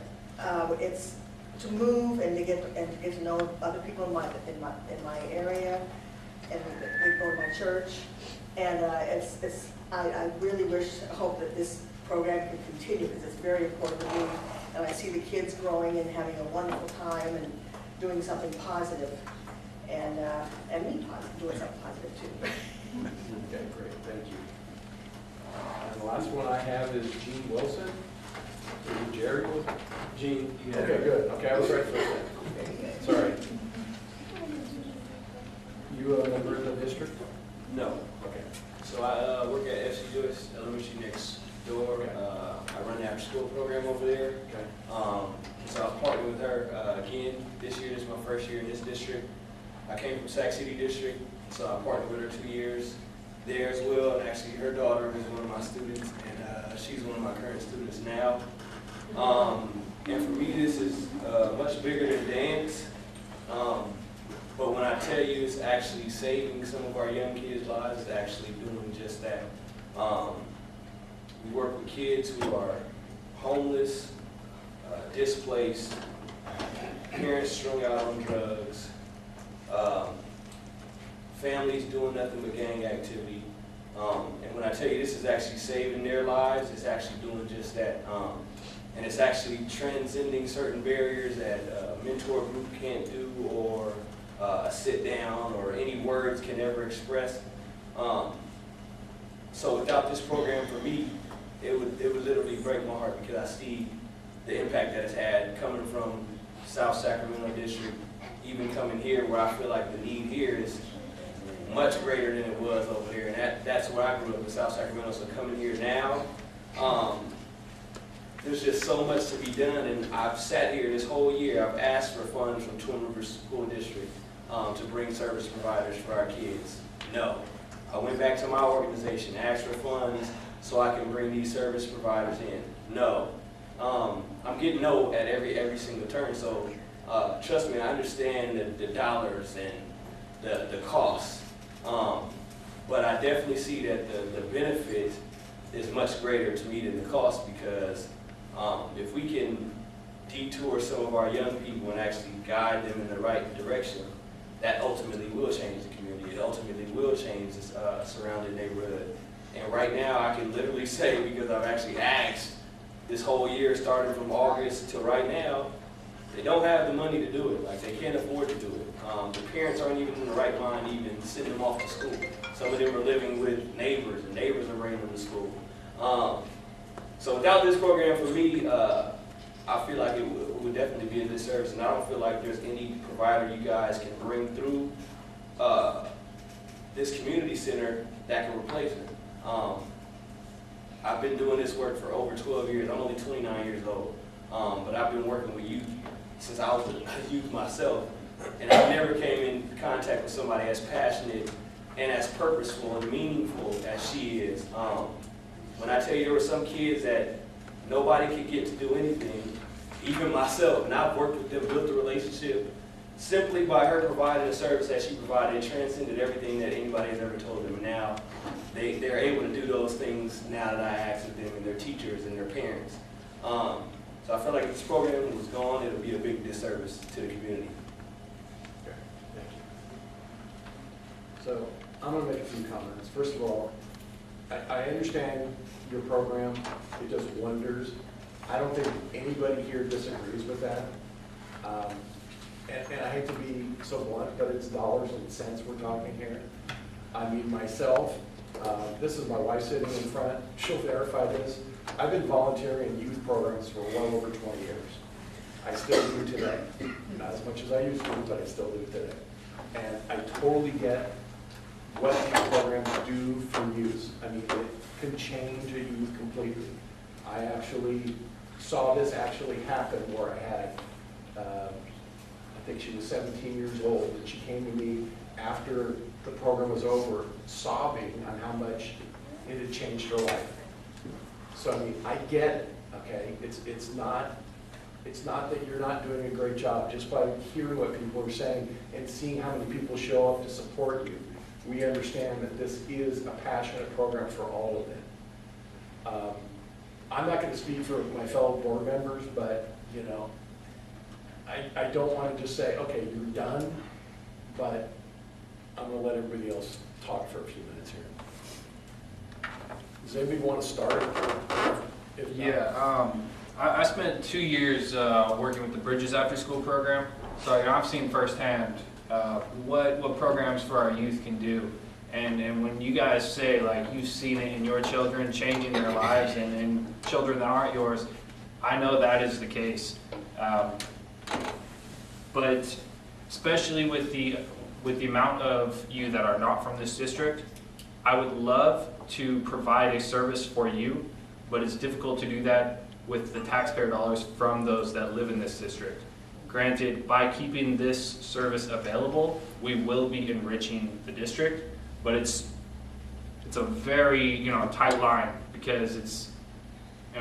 Q: it's to move and to get to know other people in my area, and we go to my church. And I really hope that this program can continue, because it's very important to me. And I see the kids growing and having a wonderful time and doing something positive, and me doing something positive too.
E: Okay, great, thank you. And the last one I have is Gene Wilson. Is it Jerry Wilson? Gene, yeah. Okay, good. Okay, I was right first time. Sorry. You a member of the district?
R: No.
E: Okay.
R: So I work at FC Joyce Elementary next door.
E: Okay.
R: I run the after-school program over there.
E: Okay.
R: So I partnered with her again this year. This is my first year in this district. I came from Sac City District, so I partnered with her 2 years there as well. And actually, her daughter is one of my students, and she's one of my current students now. And for me, this is much bigger than dance. But when I tell you it's actually saving some of our young kids' lives, it's actually doing just that. We work with kids who are homeless, displaced, parents strung out on drugs, families doing nothing but gang activity. And when I tell you this is actually saving their lives, it's actually doing just that. And it's actually transcending certain barriers that a mentor group can't do, or a sit down, or any words can ever express. So without this program for me, it would literally break my heart, because I see the impact that it's had coming from South Sacramento District, even coming here where I feel like the need here is much greater than it was over there. And that's where I grew up, in South Sacramento. So coming here now, there's just so much to be done, and I've sat here this whole year. I've asked for funds from Twin Rivers School District to bring service providers for our kids. No. I went back to my organization, asked for funds so I can bring these service providers in. No. I'm getting no at every single turn. So trust me, I understand the dollars and the costs, but I definitely see that the benefit is much greater to me than the cost, because if we can detour some of our young people and actually guide them in the right direction, that ultimately will change the community. It ultimately will change the surrounding neighborhood. And right now, I can literally say, because I've actually asked this whole year, starting from August till right now, they don't have the money to do it. Like, they can't afford to do it. The parents aren't even in the right mind even sending them off to school. Some of them are living with neighbors, and neighbors are bringing them to school. So without this program, for me, I feel like it would definitely be a disservice, and I don't feel like there's any provider you guys can bring through this community center that can replace it. I've been doing this work for over 12 years. I'm only 29 years old, but I've been working with youth since I was a youth myself. And I never came in contact with somebody as passionate and as purposeful and meaningful as she is. When I tell you there were some kids that nobody could get to do anything, even myself, and I've worked with them, built a relationship, simply by her providing the service that she provided. It transcended everything that anybody has ever told them. And now they're able to do those things now that I ask of them, and their teachers and their parents. So I feel like if this program was gone, it would be a big disservice to the community.
E: Okay, thank you. So I'm going to make a few comments. First of all, I understand your program. It does wonders. I don't think anybody here disagrees with that. And I hate to be so blunt, but it's dollars and cents we're talking here. I mean, myself, this is my wife sitting in front. She'll verify this. I've been volunteering in youth programs for well over 20 years. I still do today. Not as much as I used to, but I still do today. And I totally get what these programs do for youth. I mean, it can change a youth completely. I actually saw this actually happen where I had, I think she was 17 years old, and she came to me after the program was over, sobbing on how much it had changed her life. So I mean, I get it, okay? It's not that you're not doing a great job. Just by hearing what people are saying and seeing how many people show up to support you, we understand that this is a passionate program for all of them. I'm not going to speak for my fellow board members, but you know, I don't want to just say, okay, you're done, but I'm going to let everybody else talk for a few minutes here. Does anybody want to start? If not,
N: Yeah, I spent 2 years working with the Bridges After School program, so I've seen firsthand what programs for our youth can do. And when you guys say, like, you've seen it in your children changing their lives and children that aren't yours, I know that is the case. But especially with the amount of you that are not from this district, I would love to provide a service for you, but it's difficult to do that with the taxpayer dollars from those that live in this district. Granted, by keeping this service available, we will be enriching the district, but it's a very tight line, because it's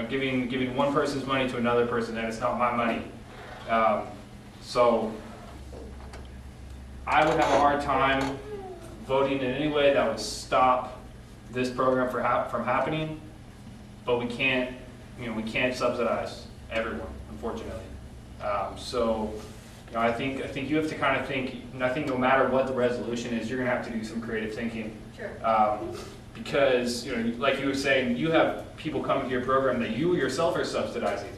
N: giving one person's money to another person, and it's not my money. So I would have a hard time voting in any way that would stop this program from happening, but we can't subsidize everyone, unfortunately. So I think you have to kind of think. I think no matter what the resolution is, you're going to have to do some creative thinking.
F: Sure.
N: Because like you were saying, you have people coming to your program that you yourself are subsidizing.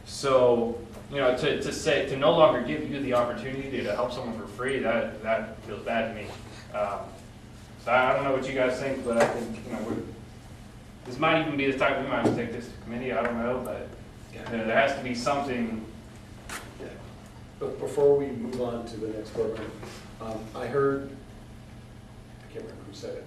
N: So to no longer give you the opportunity to help someone for free, that feels bad to me. So I don't know what you guys think, but I think this might even be the time we might have to take this to committee. I don't know, but there has to be something.
E: yeah. But before we move on to the next program, I heard, I can't remember who said it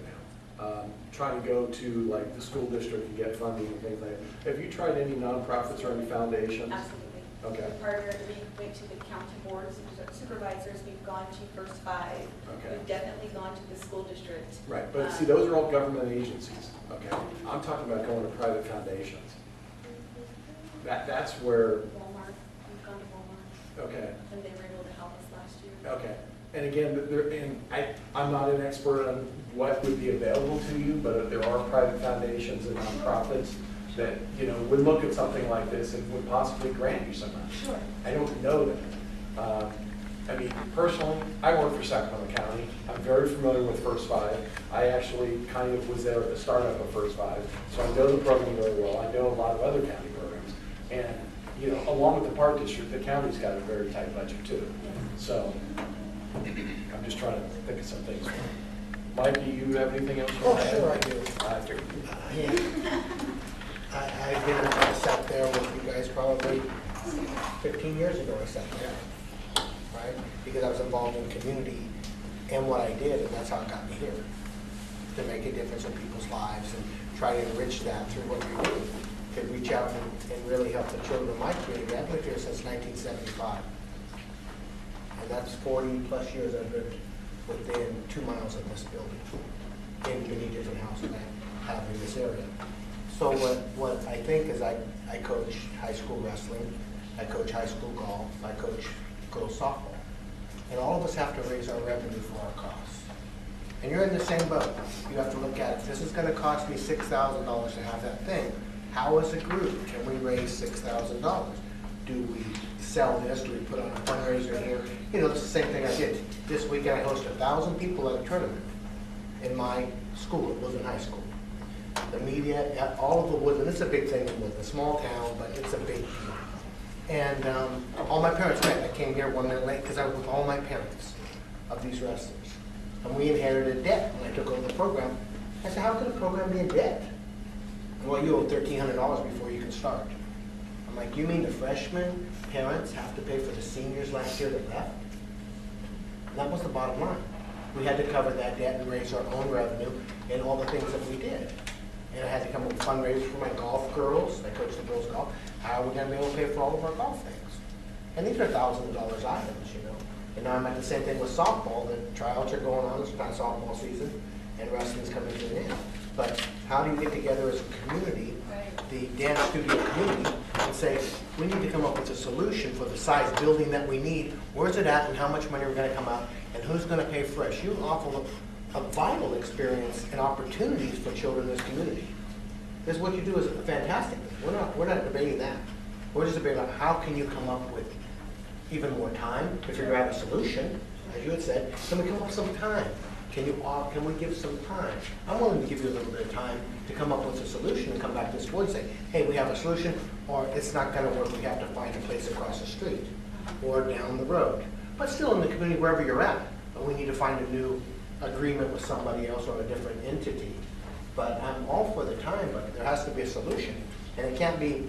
E: now, trying to go to like the school district and get funding and things like that. Have you tried any nonprofits or any foundations?
F: Absolutely.
E: Okay.
F: We partnered, we went to the county boards of supervisors, we've gone to First Five.
E: Okay.
F: We've definitely gone to the school district.
E: Right, but see, those are all government agencies, okay? I'm talking about going to private foundations. That's where,
F: Walmart, we've gone to Walmart,
E: okay,
F: and they were able to help us last year.
E: okay. And again, I'm not an expert on what would be available to you, but there are private foundations and nonprofits that, would look at something like this and would possibly grant you some money.
F: Sure.
E: I don't know that. I mean, personally, I work for Sacramento County. I'm very familiar with First Five. I actually kind of was there at the startup of First Five, so I know the program very well. I know a lot of other county programs. And, along with the park district, the county's got a very tight budget too. So I'm just trying to think of some things. Mike, do you have anything else?
G: Oh, sure I do.
E: I figured.
G: Yeah. I sat there with you guys probably 15 years ago. I sat there, right? Because I was involved in community and what I did, and that's how it got me here, to make a difference in people's lives and try to enrich that through what you're doing, to reach out and really help the children of my community. I've lived here since 1975. And that's 40 plus years I've lived within 2 miles of this building, in many different houses I have in this area. So what I think is I coach high school wrestling, I coach high school golf, I coach girls softball. And all of us have to raise our revenue for our costs. And you're in the same boat. You have to look at it. This is going to cost me $6,000 to have that thing. How as a group can we raise $6,000? Do we sell this? Do we put on a fundraiser here? You know, it's the same thing I did. This weekend I hosted 1,000 people at a tournament in my school. It was in high school. The media, all of the Woodland, it's a big thing in Woodland, a small town, but it's a big deal. And all my parents went. I came here 1 minute late because I was with all my parents of these wrestlers. And we inherited debt when I took over the program. I said, how could a program be in debt? Well, you owe $1,300 before you can start. I'm like, you mean the freshmen parents have to pay for the seniors last year that left? And that was the bottom line. We had to cover that debt and raise our own revenue and all the things that we did. And I had to come up with fundraisers for my golf girls. I coached the girls golf. How are we going to be able to pay for all of our golf things? And these are thousands of dollars items, you know. And now I'm at the same thing with softball. The tryouts are going on. It's not softball season, and wrestling's coming to an end. But how do you get together as a community, the dance studio community, and say, we need to come up with a solution for the size building that we need. Where's it at and how much money we're going to come out and who's going to pay for us? You offer a vital experience and opportunities for children in this community. This is what you do is a fantastic thing. We're not debating that. We're just debating about how can you come up with even more time to figure out a solution, as you had said. Can we come up with some time? Can we give some time? I'm willing to give you a little bit of time to come up with a solution and come back to this board and say, hey, we have a solution, or it's not going to work. We have to find a place across the street or down the road. But still in the community, wherever you're at, but we need to find a new agreement with somebody else or a different entity. But I'm all for the time, but there has to be a solution. And it can't be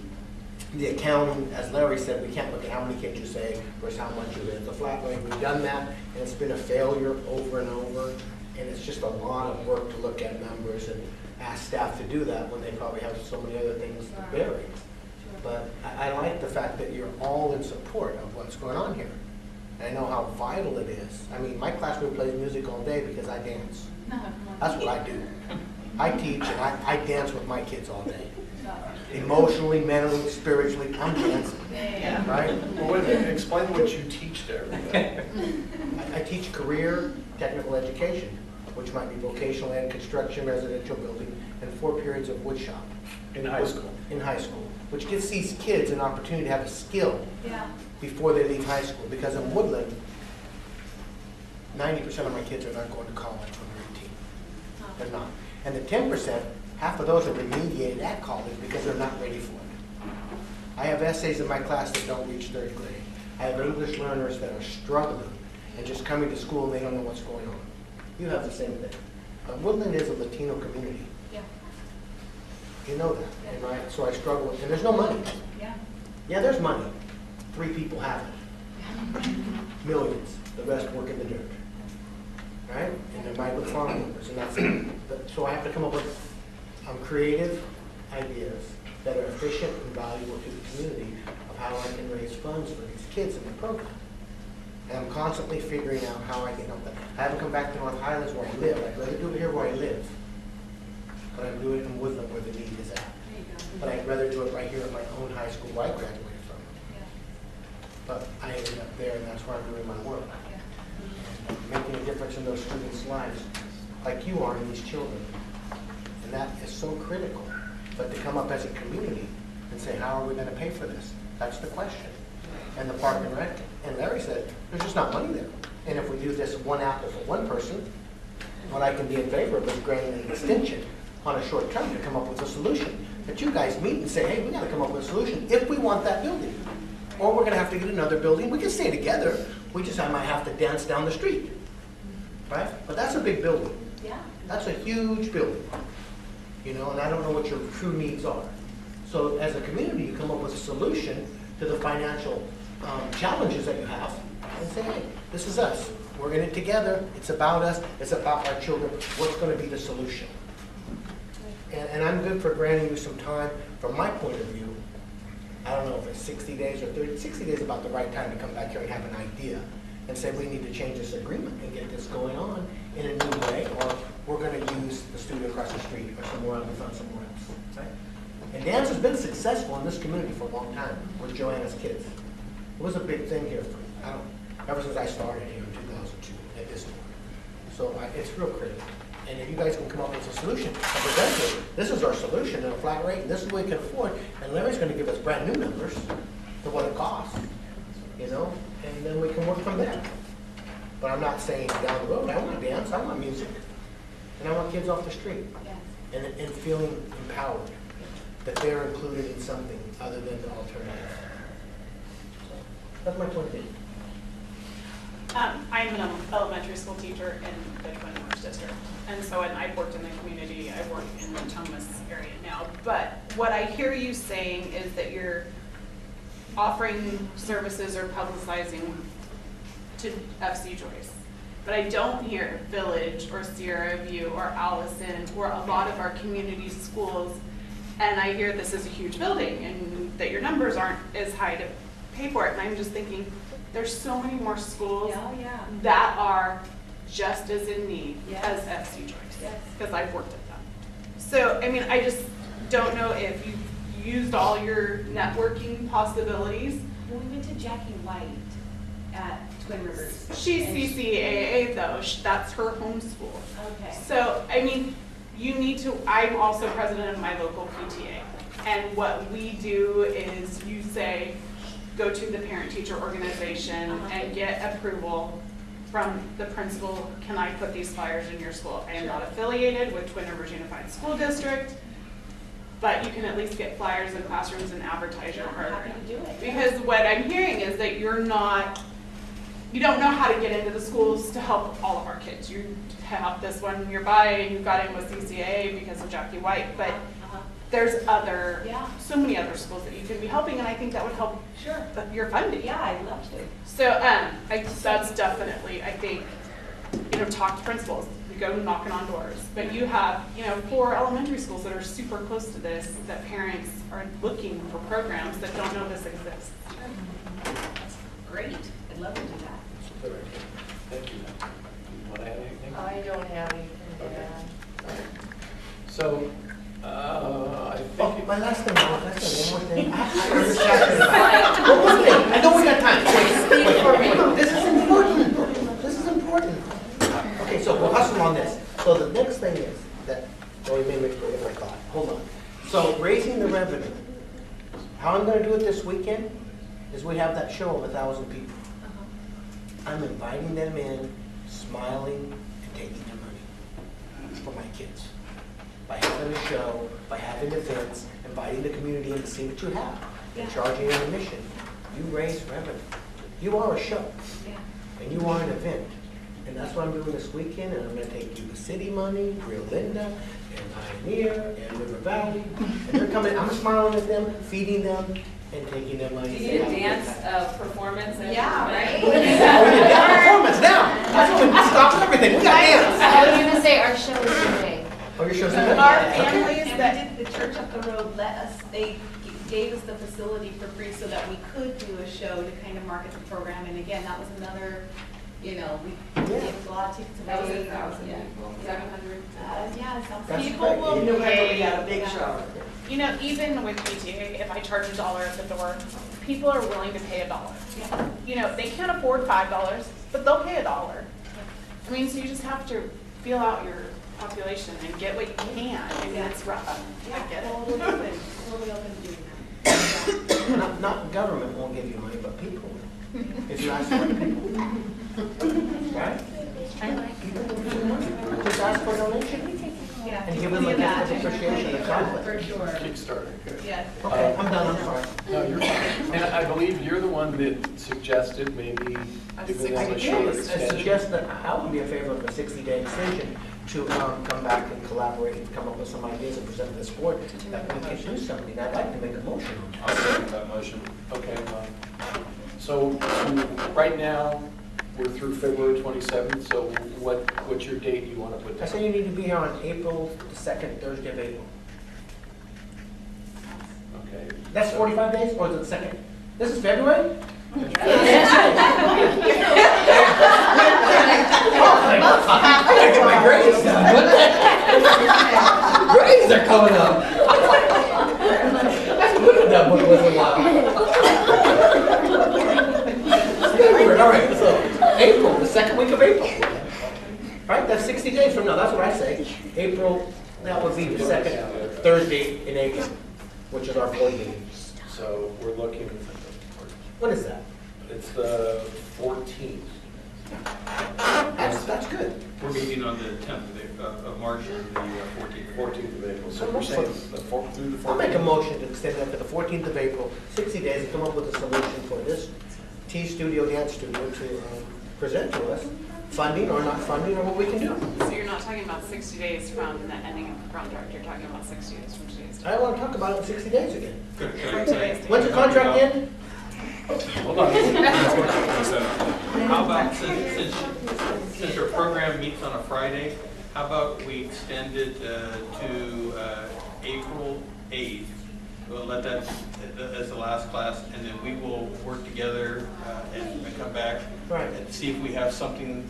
G: the accounting, as Larry said, we can't look at how many kids you say versus how much you live. It's a flat rate. We've done that, and it's been a failure over and over. And it's just a lot of work to look at numbers and ask staff to do that when they probably have so many other things to bury. But I like the fact that you're all in support of what's going on here. And I know how vital it is. I mean, my classroom plays music all day because I dance. That's what I do. I teach and I dance with my kids all day. Emotionally, mentally, spiritually, I'm dancing.
B: Yeah.
G: Right?
H: Well, wait a minute, explain what you teach there.
G: I teach career technical education, which might be vocational and construction, residential building, and 4 periods of wood shop.
H: In high school?
G: In high school, which gives these kids an opportunity to have a skill before they leave high school. Because in Woodland, 90% of my kids are not going to college when they're 18. They're not. And the 10%, half of those are remediated at college because they're not ready for it. I have essays in my class that don't reach 3rd grade. I have English learners that are struggling and just coming to school and they don't know what's going on. You have the same thing. But Woodland is a Latino community.
B: Yeah.
G: You know that, and right? So I struggle with, and there's no money.
B: Yeah.
G: Yeah, there's money. 3 people have it. Millions. The rest work in the dirt. Right? And they're migrant farm workers, and that's it. But, so I have to come up with creative ideas that are efficient and valuable to the community of how I can raise funds for these kids in the program. And I'm constantly figuring out how I can help them. I haven't come back to North Highlands where I live. I'd rather do it here where I live. But I'm doing it in Woodland where the need is at. But I'd rather do it right here at my own high school where I graduated from. But I ended up there, and that's where I'm doing my work. Making a difference in those students' lives, like you are in these children. And that is so critical. But to come up as a community and say, how are we going to pay for this? That's the question. And the park and rec. And Larry said, there's just not money there. And if we do this one apple for one person, what I can be in favor of is granting an extension on a short term to come up with a solution. That you guys meet and say, hey, we got to come up with a solution if we want that building. Or we're going to have to get another building. We can stay together. We just might have to dance down the street. Right? But that's a big building.
F: Yeah.
G: That's a huge building. You know, and I don't know what your true needs are. So as a community, you come up with a solution to the financial challenges that you have and say, hey, this is us. We're in it together. It's about us. It's about our children. What's going to be the solution? And I'm good for granting you some time. From my point of view, I don't know if it's 60 days or 30, 60 days is about the right time to come back here and have an idea and say we need to change this agreement and get this going on in a new way, or we're going to use the studio across the street or somewhere else, we found somewhere else. Right? And dance has been successful in this community for a long time with Joanna's kids. It was a big thing here for, ever since I started here in 2002 at this point. So it's real critical. And if you guys can come up with a solution, and present it, this is our solution at a flat rate, and this is what we can afford, and Larry's going to give us brand new numbers for what it costs, you know, and then we can work from there. But I'm not saying down the road, I want dance, I want music, and I want kids off the street, and feeling empowered, that they're included in something other than the alternative. So that's my point of view.
B: I'm an elementary school teacher in the Twin Rivers District. And so I've worked in the community, I work in the Thomas area now. But what I hear you saying is that you're offering services or publicizing to FC Joyce. But I don't hear Village or Sierra View or Allison or a lot of our community schools. And I hear this is a huge building and that your numbers aren't as high to pay for it. And I'm just thinking, there's so many more schools that are just as in need as FC Joyce, because I've worked at them. So, I mean, I just don't know if you've used all your networking possibilities.
F: Well, we went to Jackie White at Twin Rivers.
B: She's CCAA though, that's her home school.
F: Okay.
B: So, I mean, you need to, I'm also president of my local PTA. And what we do is you say, go to the parent-teacher organization and get approval from the principal. Can I put these flyers in your school? I am not affiliated with Twin Rivers Unified School District, but you can at least get flyers in classrooms and advertise your program. Because what I'm hearing is that you don't know how to get into the schools to help all of our kids. You have this one nearby and you got in with CCA because of Jackie White, but there's so many other schools that you can be helping, and I think that would help your funding.
F: Yeah, I'd love to.
B: So that's definitely, I think, talk to principals, go knocking on doors. But you have, 4 elementary schools that are super close to this, that parents are looking for programs that don't know this exists.
F: That's great. I'd love to do that.
H: Thank you. You want to add anything?
Q: I don't have anything to add.
H: So, I think.
G: My last thing, one more thing. One more thing. I know we got time. Wait. This is important. This is important. Okay, so we'll hustle on this. So the next thing is that, you made me forget my thought. Hold on. So raising the revenue. How I'm going to do it this weekend is we have that show of 1,000 people. I'm inviting them in, smiling, and taking their money for my kids. By having a show, by having events, inviting the community in to see what you have, and charging an admission. You raise revenue. You are a show, and you are an event. And that's what I'm doing this weekend, and I'm going to take Yuba City money, Rio Linda, and Pioneer, and River Valley. And they're coming, I'm smiling at them, feeding them, and taking their money.
P: Do you need a dance performance?
F: Right?
G: Oh, yeah, dance performance now. That's when we stop everything. We got dance.
K: I was going to say our show is today.
G: Oh, your show's
F: Our families that did the church up the road they gave us the facility for free so that we could do a show to kind of market the program. And again, that was another, we gave a lot of tickets away.
P: That was 1,000 people, 700.
B: People will pay.
Q: A big show.
B: Even with PTA, if I charge $1 at the door, people are willing to pay $1. They can't afford $5, but they'll pay $1. I mean, so you just have to feel out your population and get what you can. I mean, it's rough. I get it.
F: We'll be open to doing that.
G: Not government won't give you money, but people will. If you ask for people. Right? Just ask for a donation. And give them a gift of appreciation or chocolate.
F: For sure.
H: Kickstarter.
F: Yes.
G: Okay, I'm done, I'm sorry.
H: No, you're fine. And I believe you're the one that suggested maybe giving them a shorter
G: I
H: extension.
G: suggest that I would be in favor of a 60-day extension to come back and collaborate and come up with some ideas and present to this board that we can do something. I'd like to make a motion on that.
H: I'll second that motion. Okay, so right now, we're through February 27th, so what's your date you want to put
G: I
H: down?
G: said you need to be here on April the 2nd, Thursday of April. That's 45 days, or is it the second? This is February? I get my grades done. What the heck? Grades are coming up. That's quick that book was a lot. All right, so April, the second week of April. Right, that's 60 days from now, that's what I say. April, that would be the second Thursday in April, which is our board meeting.
H: So we're looking,
G: What is that?
H: it's the 14th.
G: That's good.
C: We're meeting on the 10th of March and the 14th.
H: 14th of April, so we're saying through the 14th.
G: I'll make a motion to extend that to the 14th of April, 60 days, and come up with a solution for this T Studio Dance Studio to present to us, funding or not funding, or what we can do.
B: So you're not talking about 60 days from the ending of the contract, you're talking about 60 days from today's
G: I want to talk about it in 60 days again.
C: Can I say?
G: When's the contract end?
C: Hold on. How about, since our program meets on a Friday, how about we extend it to April 8th? We'll let that as the last class, and then we will work together and come back and see if we have something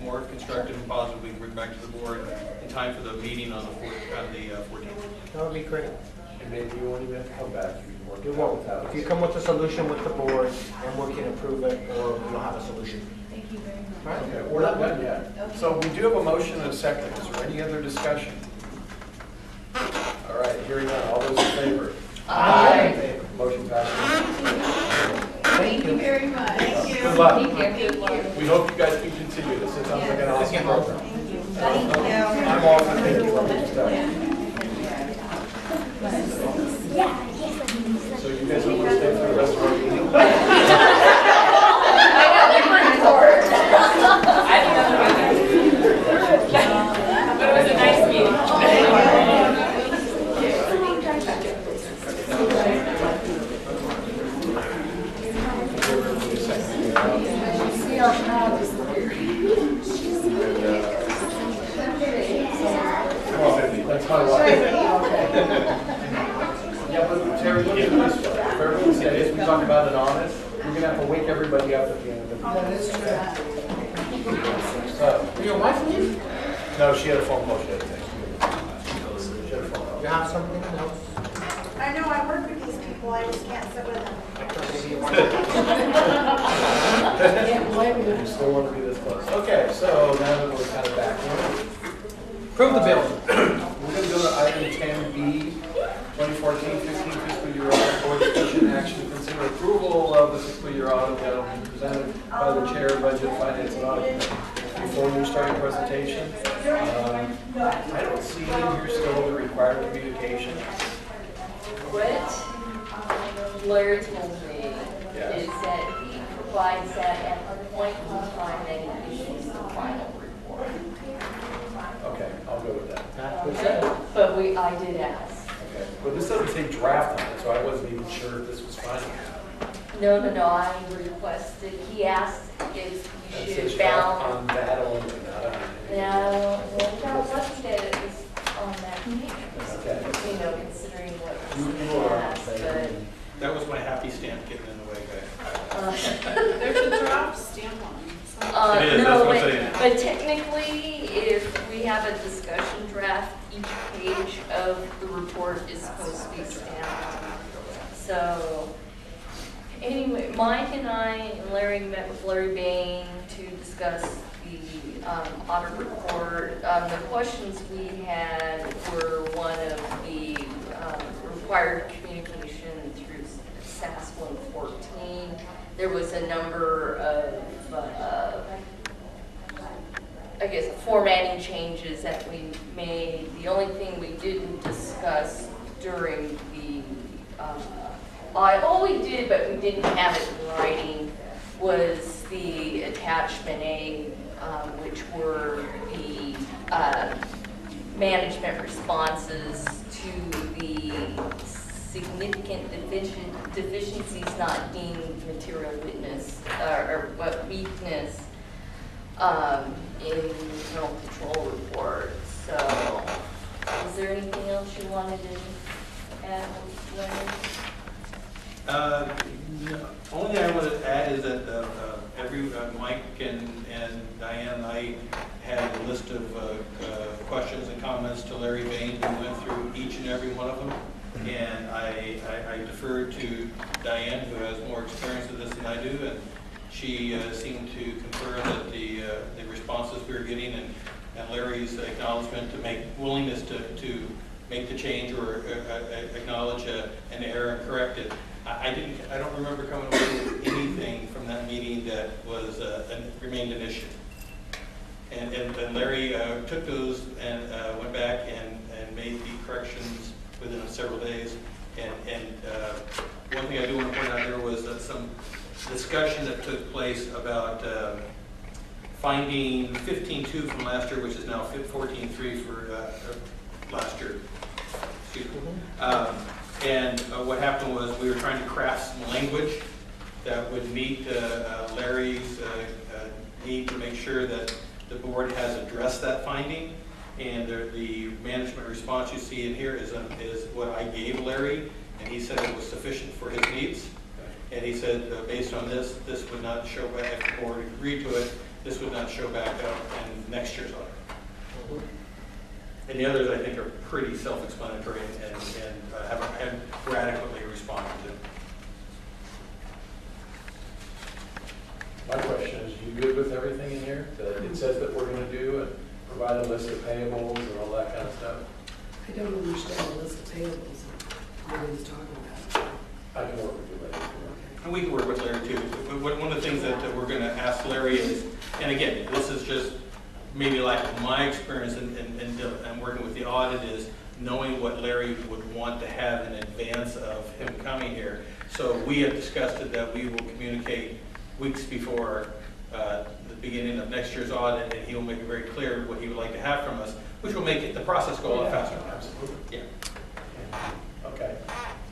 C: more constructive and positive we can bring back to the board in time for the meeting on the 14th.
G: That would be great.
H: And maybe you won't even have to come back. You can work
G: You
H: it
G: won't.
H: out.
G: If you come with a solution with the board, and we can approve it, or we'll have a solution.
F: Thank you very much.
G: Right?
H: Okay, we're not done yet. So we do have a motion and a second. Is there any other discussion? All right, hearing none. All those in favor?
F: Aye.
H: Motion passes.
F: Thank you very much.
H: Good luck.
F: Thank you.
H: We hope you guys can continue this. It sounds like an awesome program.
F: Thank you.
H: I'm all for thank you for this stuff. So you guys don't want to stay for the rest of our meeting?
P: But it was a nice meeting.
H: That's my wife. Yeah, but Terry, look at it this way. If everyone stays, we talk about it honest, we're gonna have to wake everybody up at the end of the meeting. So,
G: Did your wife leave?
H: no, she had a phone call, she had to text me. She had a phone call.
G: You have something else?
M: I know, I work with these people, I just can't sit with them.
H: You still want to be this close. Okay, so now that we're kind of back.
G: Approve the bill.
H: We're going to go to item 10B, 2014-15 fiscal year audit board discussion action. Consider approval of the fiscal year audit that will be presented by the chair, budget, finance, and audit committee. Before you start your presentation, I don't see in here still the required communication.
S: What Blair told me is that he provides that at the point in time that he issues the final report.
H: Okay, I'll go with that.
S: But I did ask.
H: Okay, but this doesn't say draft on it, so I wasn't even sure if this was final.
S: No, I requested, he asked if
H: It
S: you
H: says
S: should
H: draft
S: bound.
H: on that only, not on anything.
S: No, well, lucky that it was on that page.
H: Okay.
S: You know, considering what
H: You
S: was
H: were
S: asked,
H: saying-
C: That was my happy stamp getting in the way, guys.
B: There's a draft stamp on it.
C: It is, that's what I'm saying.
S: But technically, if we have a discussion draft, each page of the report is supposed to be stamped. So, anyway, Mike and I and Larry met with Larry Bain to discuss the audit report. The questions we had were one of the required communication through SAS 114. There was a number of I guess, formatting changes that we made. The only thing we didn't discuss during the we did, but we didn't have it in writing, was the attachment A, which were the management responses to the significant deficiencies not deemed material witness or weakness in the internal control report. So, is there anything else you wanted to add, Larry?
C: No. Only thing I want to add is that Mike and Diane and I had a list of questions and comments to Larry Bain. We went through each and every one of them. And I deferred to Diane, who has more experience with this than I do, and she seemed to confirm that the responses we were getting and Larry's acknowledgement to make willingness to make the change or acknowledge an error and correct it. I don't remember coming away with anything from that meeting that was remained an issue. And Larry took those and went back and made the corrections within several days. And one thing I do want to point out there was that some discussion that took place about finding 15.2 from last year, which is now 14.3 for last year. Excuse me. And what happened was we were trying to craft some language that would meet Larry's need to make sure that the board has addressed that finding. And the management response you see in here is what I gave Larry, and he said it was sufficient for his needs. And he said, based on this would not show back, if the board agreed to it, this would not show back up in next year's audit. And the others, I think, are pretty self-explanatory and were adequately responded to.
E: My question is, you good with everything in here that it says that we're going to do and provide a list of payables and all that kind of stuff?
T: I don't understand the list of payables that he's talking about.
E: I can work with you later.
C: And we can work with Larry too. One of the things that we're going to ask Larry is, and again, this is just maybe like my experience in working with the audit, is knowing what Larry would want to have in advance of him coming here. So we have discussed it that we will communicate weeks before the beginning of next year's audit, and he will make it very clear what he would like to have from us, which will make the process go a lot faster.
E: Absolutely.
C: Yeah.
E: Okay.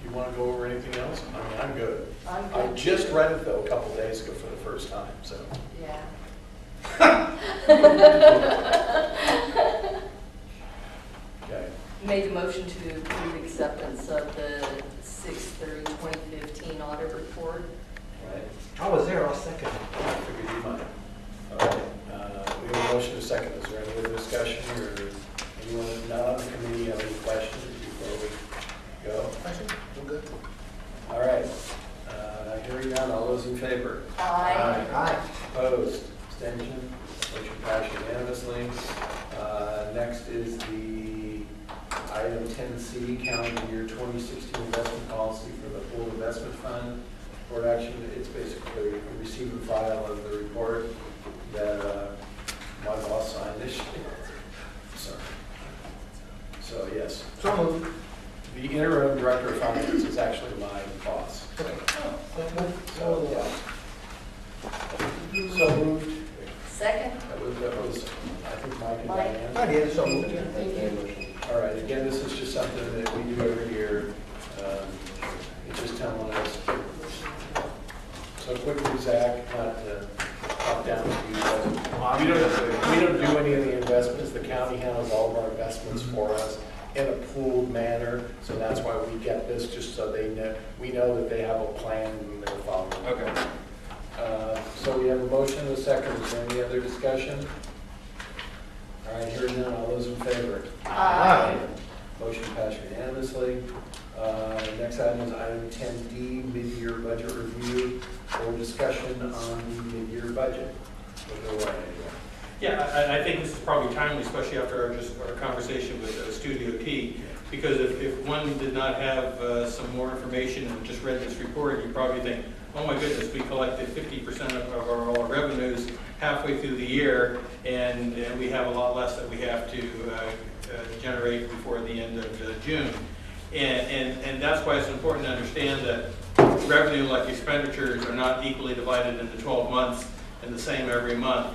E: You want to go over anything else? I mean, I'm good.
S: I'm
E: I
S: good.
E: just read it though a couple days ago for the first time, so.
S: Yeah.
E: Okay.
S: Made the motion to approve acceptance of the 6/30/2015 audit report.
E: Right.
G: I was there, I'll second it.
E: I figured you might. All right. We have a motion to second. Is there any other discussion or anyone not on the committee have any questions before we go?
G: We're good.
E: All right. Hearing none, all those in favor?
S: Aye.
G: Aye.
E: Opposed? Abstention? Motion passed unanimously. Next is the item 10C, calendar year 2016 investment policy for the pool investment fund. Board action, it's basically a receive and file of the report that my boss signed this year. Sorry. So yes.
G: So moved.
E: The interim director of finance is actually my boss. So, yeah. So moved.
S: Second?
E: That was, I think, Mike and
S: Mike.
E: Diane.
G: I did, so moved.
E: All right, again, this is just something that we do every year. It's just telling us. So quickly, Zach, not to talk down to you, but we don't do any of the investments. The county handles all of our investments for us in a pooled manner. So that's why we get this, just so they know, we know that they have a plan and they're following.
N: Okay.
E: So we have a motion and a second. Is there any other discussion? All right, hearing none, all those in favor?
S: Aye.
E: Motion passed unanimously. Next item is item 10D, mid-year budget review or discussion on the mid-year budget. We'll go right anyway.
C: Yeah, I think this is probably timely, especially after our conversation with Studio T, because if one did not have some more information and just read this report, you probably think, oh my goodness, we collected 50% of our revenues halfway through the year, and we have a lot less that we have to generate before the end of June. And that's why it's important to understand that revenue, like expenditures, are not equally divided into 12 months and the same every month.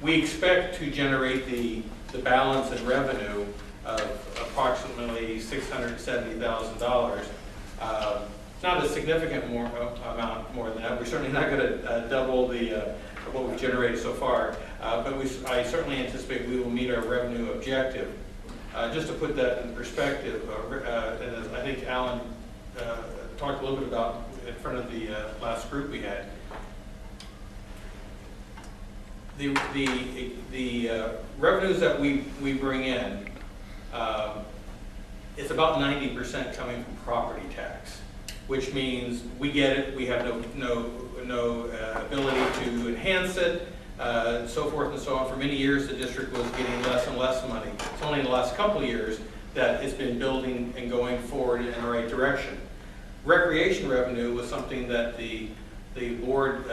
C: We expect to generate the balance in revenue of approximately $670,000. Not a significant amount more than that. We're certainly not going to double what we've generated so far, but I certainly anticipate we will meet our revenue objective. just to put that in perspective, and as I think Alan talked a little bit about in front of the last group we had, the revenues that we bring in, it's about 90% coming from property tax, which means we get it, we have no ability to enhance it, so forth and so on. For many years, the district was getting less and less money. It's only in the last couple of years that it's been building and going forward in the right direction. Recreation revenue was something that the board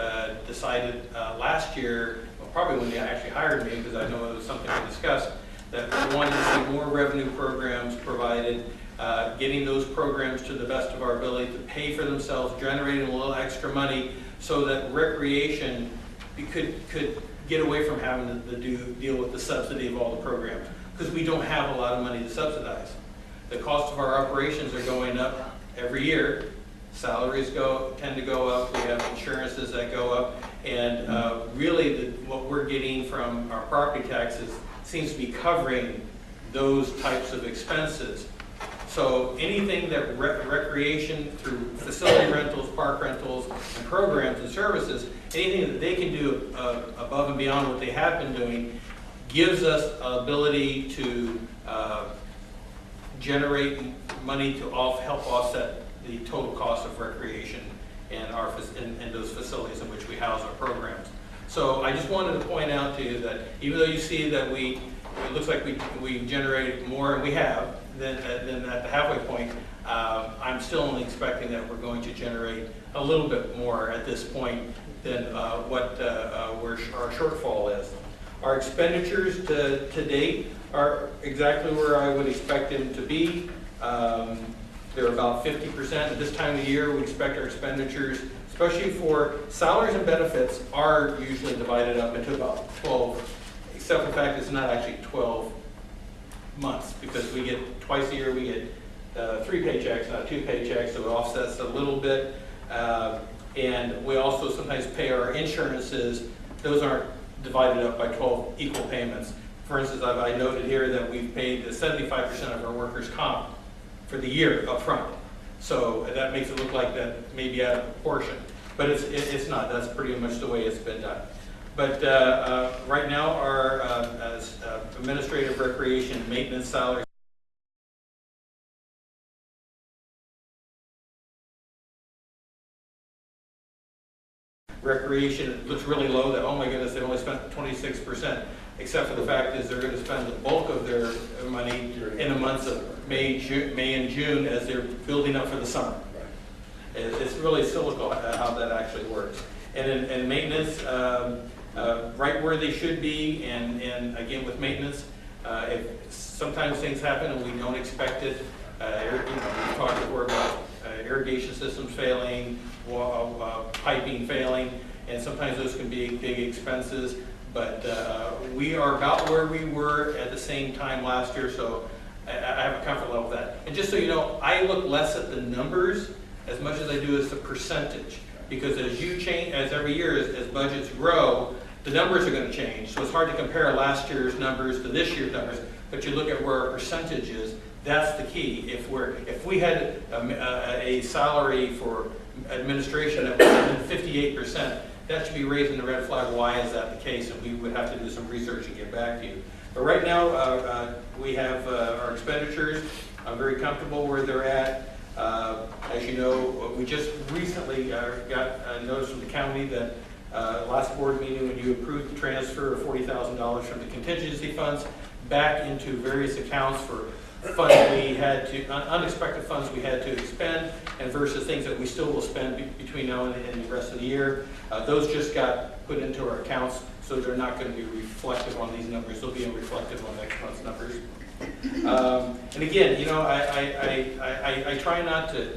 C: decided last year, well, probably when they actually hired me, because I know it was something we discussed, that we wanted to see more revenue programs provided, getting those programs to the best of our ability to pay for themselves, generating a little extra money so that recreation could get away from having to deal with the subsidy of all the programs, because we don't have a lot of money to subsidize. The cost of our operations are going up every year. Salaries tend to go up. We have insurances that go up, and really what we're getting from our property taxes seems to be covering those types of expenses. So anything that recreation through facility rentals, park rentals, and programs and services, anything that they can do above and beyond what they have been doing, gives us ability to generate money to help offset the total cost of recreation and those facilities in which we house our programs. So I just wanted to point out to you that even though you see that it looks like we generated more, and we have, than at the halfway point, I'm still only expecting that we're going to generate a little bit more at this point than what our shortfall is. Our expenditures to date are exactly where I would expect them to be. They're about 50%. At this time of the year, we expect our expenditures, especially for salaries and benefits, are usually divided up into about 12, except for the fact it's not actually 12 months, because we get twice a year, we get 3 paychecks, not 2 paychecks, so it offsets a little bit. And we also sometimes pay our insurances. Those aren't divided up by 12 equal payments. For instance, I noted here that we've paid 75% of our workers' comp for the year up front. So that makes it look like that may be out of proportion. But it's not. That's pretty much the way it's been done. But right now, our administrative, recreation, maintenance salaries recreation looks really low, that, oh my goodness, they only spent 26%, except for the fact is they're going to spend the bulk of their money in the months of May and June as they're building up for the summer. It's really cyclical how that actually works. And in maintenance, right where they should be, and again with maintenance, if sometimes things happen and we don't expect it, we talked before about irrigation systems failing, piping failing, and sometimes those can be big expenses. But we are about where we were at the same time last year, so I have a comfort level with that. And just so you know, I look less at the numbers as much as I do as the percentage, because as every year as budgets grow, the numbers are going to change. So it's hard to compare last year's numbers to this year's numbers, but you look at where our percentage is. That's the key. If we had a salary for administration that was 58%, that should be raising the red flag. Why is that the case? And we would have to do some research and get back to you. But right now, we have our expenditures. I'm very comfortable where they're at. As you know, we just recently got a notice from the county that last board meeting, when you approved the transfer of $40,000 from the contingency funds back into various accounts for funds we had to, unexpected funds we had to expend, and versus things that we still will spend between now and the rest of the year. Those just got put into our accounts, so they're not going to be reflective on these numbers. They'll be reflective on next month's numbers. And again, I try not to,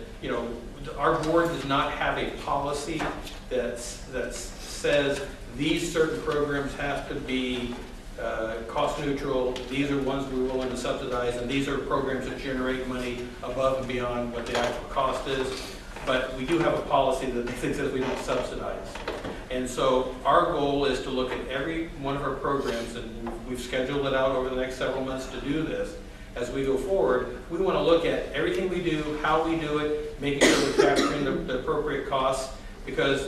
C: our board does not have a policy that says these certain programs have to be cost neutral, these are ones we're willing to subsidize, and these are programs that generate money above and beyond what the actual cost is. But we do have a policy that says we don't subsidize. And so our goal is to look at every one of our programs, and we've scheduled it out over the next several months to do this, as we go forward, we want to look at everything we do, how we do it, making sure we're capturing the appropriate costs, because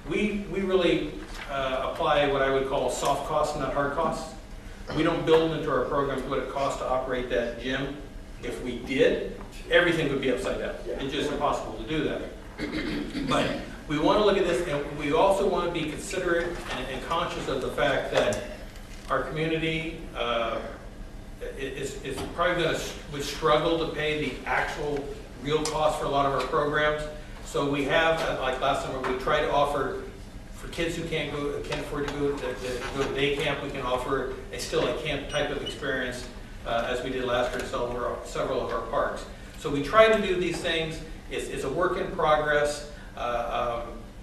C: we really apply what I would call soft costs, not hard costs. We don't build into our programs what it costs to operate that gym. If we did, everything would be upside down. It's just impossible to do that. But we want to look at this, and we also want to be considerate and conscious of the fact that our community is probably going to struggle to pay the actual real cost for a lot of our programs. So we have, like last summer, we try to offer for kids who can't afford to go to day camp. We can offer still a camp type of experience as we did last year in several of our parks. So we try to do these things. It's a work in progress.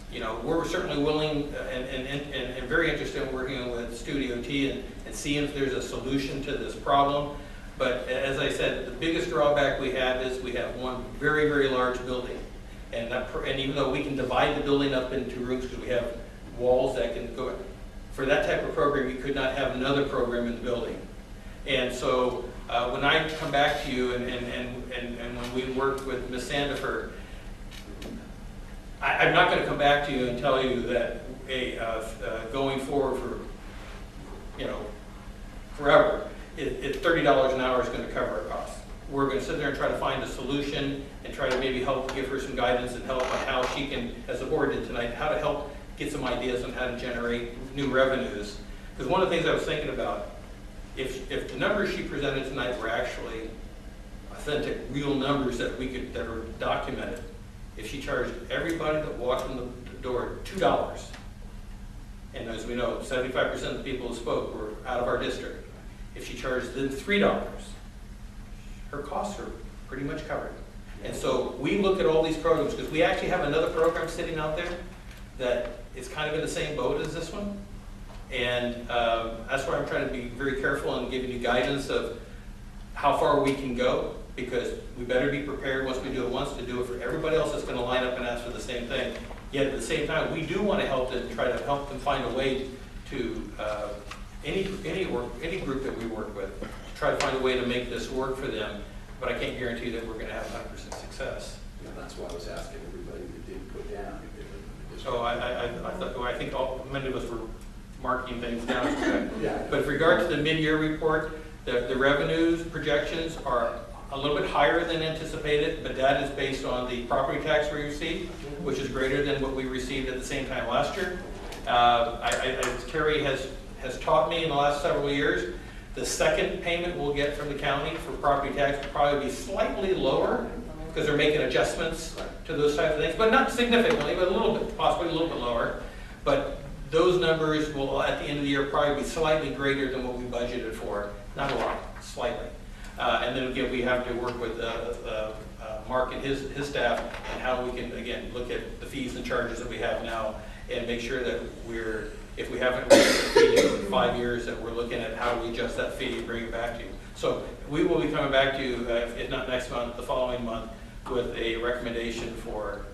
C: You know, we're certainly willing and very interested in working with Studio T and seeing if there's a solution to this problem. But as I said, the biggest drawback we have is we have one very, very large building. And even though we can divide the building up into rooms because we have walls that can go, for that type of program, you could not have another program in the building. And so when I come back to you and when we work with Ms. Sandifer, I'm not going to come back to you and tell you that going forward for, you know, forever, $30 an hour is going to cover our costs. We're going to sit there and try to find a solution and try to maybe help give her some guidance and help on how she can, as the board did tonight, how to help get some ideas on how to generate new revenues. Because one of the things I was thinking about, if the numbers she presented tonight were actually authentic, real numbers that are documented, if she charged everybody that walked in the door $2, and as we know, 75% of the people who spoke were out of our district, if she charged them $3, her costs are pretty much covered. And so we look at all these programs, because we actually have another program sitting out there that is kind of in the same boat as this one. And that's why I'm trying to be very careful in giving you guidance of how far we can go, because we better be prepared once we do it once to do it for everybody else that's going to line up and ask for the same thing. Yet at the same time, we do want to help them, try to help them find a way to, any group that we work with, to try to find a way to make this work for them. But I can't guarantee that we're going to have 100% success.
E: Yeah, that's why I was asking everybody that did put down.
C: So I think many of us were marking things down.
E: Yeah.
C: But with regard to the mid-year report, the revenues projections are a little bit higher than anticipated, but that is based on the property tax we received, which is greater than what we received at the same time last year. Terry has taught me in the last several years, the second payment we'll get from the county for property tax will probably be slightly lower because they're making adjustments to those types of things, but not significantly, but a little bit, possibly a little bit lower. But those numbers will, at the end of the year, probably be slightly greater than what we budgeted for. Not a lot, slightly. And then again, we have to work with Mark and his staff and how we can, again, look at the fees and charges that we have now and make sure that if we haven't raised the fee in 5 years, that we're looking at how do we adjust that fee and bring it back to you. So we will be coming back to you, if not next month, the following month, with a recommendation for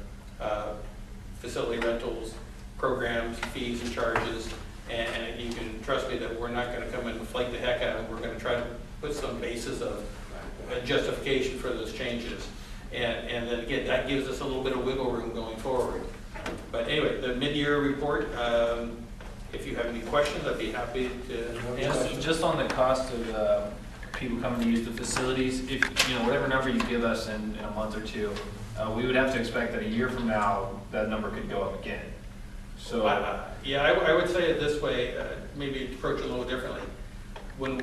C: facility rentals, programs, fees and charges. And you can trust me that we're not going to come and flake the heck out of it. We're going to try to put some basis of justification for those changes. And then again, that gives us a little bit of wiggle room going forward. But anyway, the mid-year report, if you have any questions, I'd be happy to answer.
N: Just on the cost of people coming to use the facilities, if whatever number you give us in a month or two, we would have to expect that a year from now, that number could go up again. So
C: yeah, I would say it this way, maybe approach it a little differently. When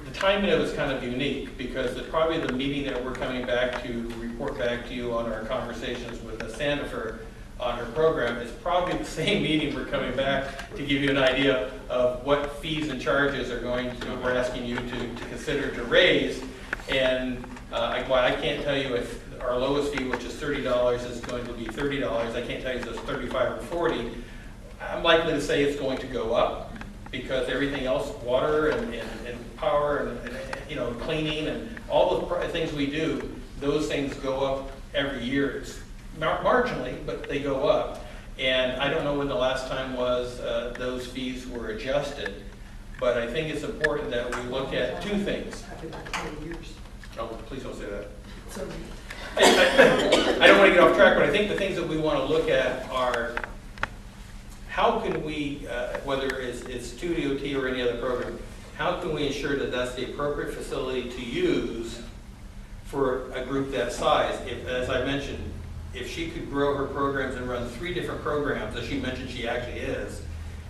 C: the timing of it is kind of unique because it's probably the meeting that we're coming back to report back to you on our conversations with Ms. Sandifer on her program. It's probably the same meeting we're coming back to give you an idea of what fees and charges are we're asking you to consider to raise. And while I can't tell you if our lowest fee, which is $30, is going to be $30, I can't tell you if it's 35 or 40. I'm likely to say it's going to go up because everything else, water and power and cleaning and all the things we do, those things go up every year. It's marginally, but they go up. And I don't know when the last time was those fees were adjusted. but I think it's important that we look at two things.
T: I've been back 20 years.
C: Oh, please don't say that.
T: So,
C: I don't want to get off track, but I think the things that we want to look at are how can we, whether it's 2DOT or any other program, how can we ensure that that's the appropriate facility to use for a group that size? If, as I mentioned, if she could grow her programs and run 3 different programs, as she mentioned she actually is,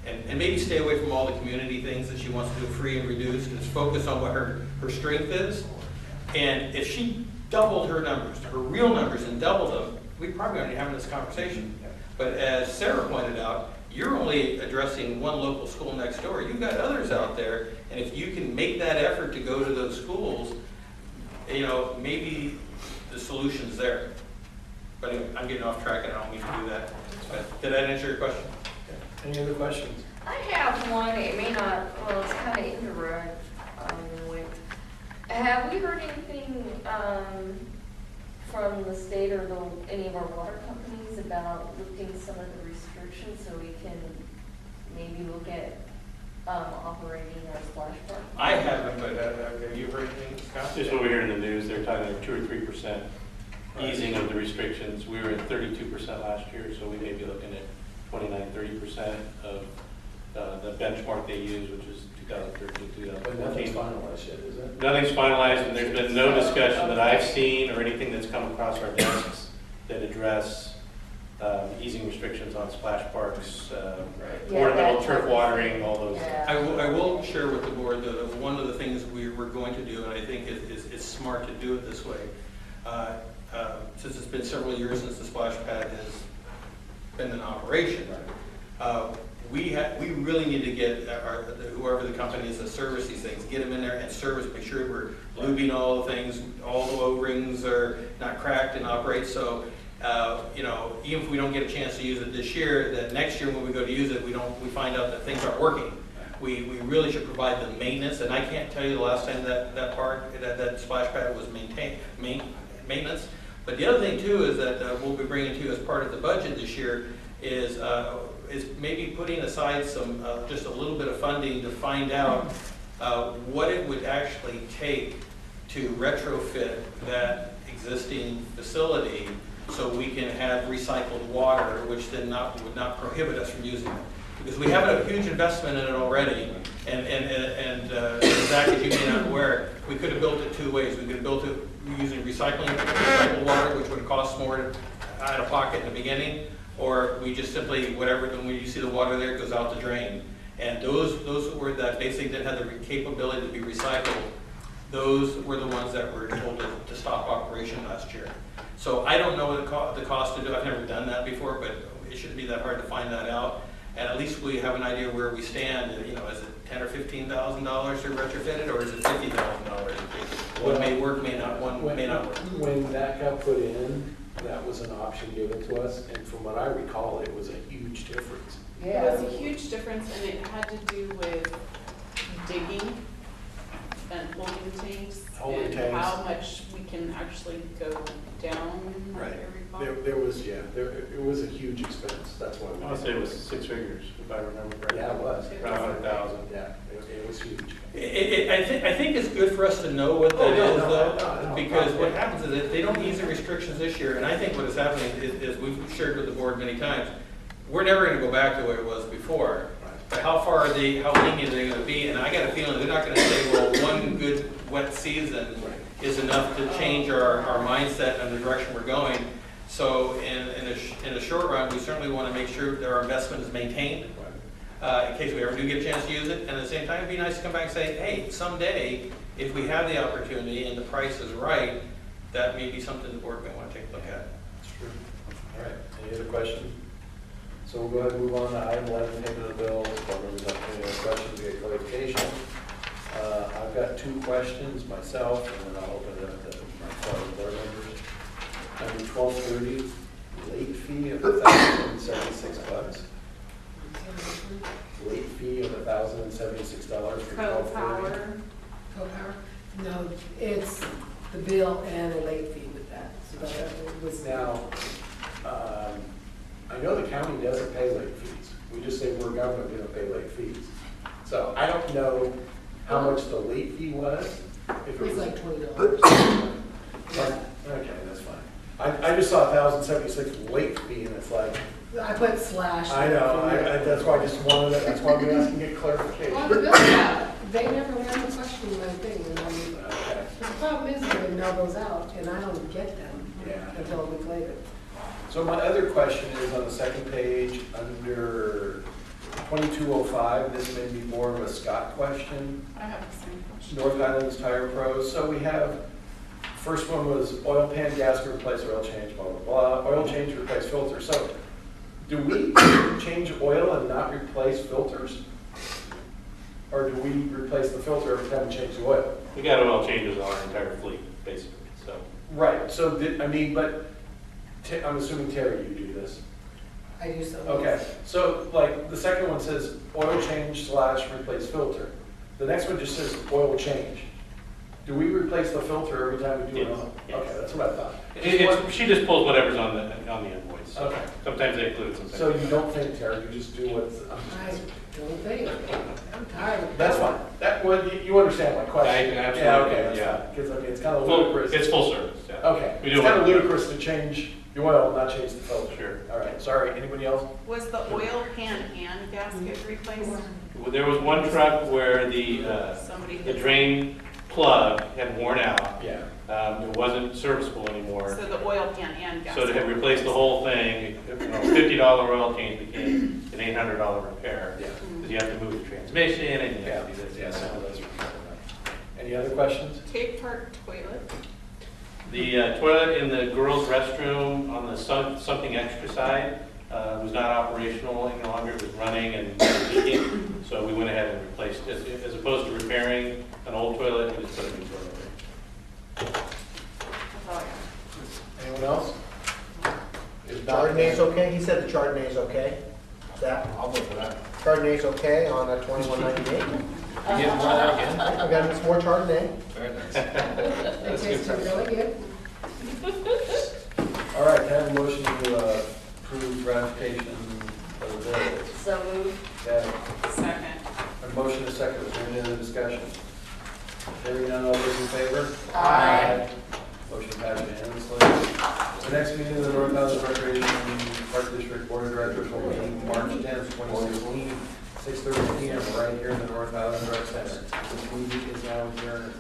C: and maybe stay away from all the community things that she wants to do free and reduced, and focus on what her strength is. And if she doubled her numbers, her real numbers, and doubled them, we probably aren't having this conversation. But as Sarah pointed out, you're only addressing one local school next door. You've got others out there, and if you can make that effort to go to those schools, you know, maybe the solution's there. But anyway, I'm getting off track and I don't mean to do that. But did that answer your question?
H: Any other questions?
S: I have one, it may not, well, it's kind of indirect. Have we heard anything from the state or any of our water companies about lifting some of the restrictions so we can maybe look at operating our splash park?
C: I haven't, but have you heard anything, Scott?
D: Just what we hear in the news, they're talking like 2 or 3% easing of the restrictions. We were at 32% last year, so we may be looking at 29-30% of the benchmark they use, which is 2013,
E: But nothing's
D: 2014.
E: finalized yet, is it?
D: Nothing's finalized, and there's been no discussion that I've seen or anything that's come across our desks that address easing restrictions on splash parks, ornamental turf watering, all those things.
C: I will share with the board that one of the things we were going to do, and I think it's smart to do it this way, since it's been several years since the splash pad has been in operation. We really need to get whoever the company is that service these things, get them in there and service, make sure we're lubing all the things, all the O-rings are not cracked and operate. So, you know, even if we don't get a chance to use it this year, that next year when we go to use it, we find out that things aren't working. We really should provide the maintenance, and I can't tell you the last time that splash pad was maintenance. But the other thing too is that we'll be bringing to you as part of the budget this year is maybe putting aside some, just a little bit of funding to find out what it would actually take to retrofit that existing facility so we can have recycled water, which then would not prohibit us from using it. Because we have a huge investment in it already, and Zach, as you may not be aware, we could have built it 2 ways. We could have built it using recycled water, which would have cost more out of pocket in the beginning, or we just simply, whatever, when you see the water there, it goes out the drain. And those were that basically didn't have the capability to be recycled. Those were the ones that were told to stop operation last year. So I don't know the cost to do. I've never done that before, but it shouldn't be that hard to find that out. And at least we have an idea where we stand. You know, is it $10,000 or $15,000 to retrofit it, or is it $50,000? One may work, may not. One may not work.
E: When that got put in, that was an option given to us, and from what I recall, it was a huge difference.
B: It was a huge difference, and it had to do with digging and holding tanks, and how much we can actually go down.
E: Right. There was a huge expense. That's why.
D: I want to say it was 6 figures, if I remember correctly.
E: Yeah, it was.
D: Around 100,000.
E: Yeah, it was huge.
C: I think it's good for us to know what that is, though, because what happens is if they don't ease the restrictions this year, and I think what is happening is we've shared with the board many times, we're never going to go back to the way it was before. But how lenient are they going to be? And I got a feeling they're not going to say, well, one good wet season is enough to change our mindset and the direction we're going. So in a short run, we certainly want to make sure that our investment is maintained in case we ever do get a chance to use it. And at the same time, it'd be nice to come back and say, hey, someday, if we have the opportunity and the price is right, that may be something the board may want to take a look at.
E: That's true. All right, any other questions? So we'll go ahead and move on to item 11, payment of bills. Board members have any other questions, we get clarification. I've got 2 questions myself, and then I'll open it up to my fellow board members. Number 1230, late fee of $1,076. Late fee of $1,076 for 1230.
T: Co-power? No, it's the bill and a late fee with that. So that was
E: Now, I know the county doesn't pay late fees. We just say we're government, we don't pay late fees. So I don't know how much the late fee was. If
T: It was like $20.
E: Okay, that's fine. I just saw 1,076 late fee, and it's like,
T: I put slash.
E: I know, that's why I just wanted, that's why we asked to get clarification.
T: Well, the bill, yeah, they never ran the question my thing, and
E: Okay.
T: the problem is they mail those out, and I don't get them
E: Yeah.
T: until a week later.
E: So my other question is on the second page, under 2205, this may be more of a Scott question.
B: I have the same question.
E: North Highlands Tire Pros. So we have, first one was oil pan, gasket, replace oil change, blah, blah, blah. Oil change, replace filter. So do we change oil and not replace filters? Or do we replace the filter every time we change the oil?
D: We got oil changes on our entire fleet, basically, so.
E: Right, so, I'm assuming, Terry, you do this.
T: I do so.
E: Okay, so like the second one says oil change / replace filter. The next one just says oil change. Do we replace the filter every time we do it?
D: Yes, yes.
E: Okay, that's what I thought.
D: She just pulls whatever's on the invoice. So
E: Okay.
D: sometimes they include it, sometimes.
E: So you don't think, Terry, you just do what's,
T: I don't think, I'm tired of it.
E: that's fine. That, well, you understand my question.
D: I absolutely,
E: Yeah, okay, that's
D: yeah.
E: fine. Because I mean, it's kind of
D: Full-
E: ludicrous.
D: It's full service, yeah.
E: Okay,
D: We
E: it's
D: do
E: kind of
D: it.
E: ludicrous to change the oil, not change the filter.
D: Sure.
E: All right, sorry, anybody else?
B: Was the oil pan and gasket replaced?
D: Well, there was one truck where the drain plug had worn out.
E: Yeah.
D: It wasn't serviceable anymore.
B: So the oil pan and gasket.
D: So to have replaced the whole thing, $50 oil change became an $800 repair.
E: Yeah.
D: Because you have to move the transmission and you have to do this.
E: Yeah, some of those are. Any other questions?
B: Cape Park toilet.
D: The toilet in the girls' restroom on the something extra side was not operational any longer. It was running and leaking. So we went ahead and replaced it. As opposed to repairing an old toilet, we just put a new toilet in.
B: That's all I got.
E: Anyone else? If not,
G: Chardonnay's okay? He said the Chardonnay's okay. Is that?
H: I'll vote for that.
G: Chardonnay's okay on a 2198?
H: You get one out again?
G: I've got some more Chardonnay.
H: Very nice.
T: They tasted really good.
E: All right, can I have a motion to approve ratification of the bill?
S: So moved.
E: Okay,
B: Second.
E: a motion and a second, is there any other discussion? Hearing none, all those in favor?
B: Aye.
E: Motion passed unanimously. The next meeting of the North Highlands Recreation Park District Board of Directors will be March 10th, 2016, 6:30 p.m. right here in the North Highlands Rec Center. This meeting is now adjourned.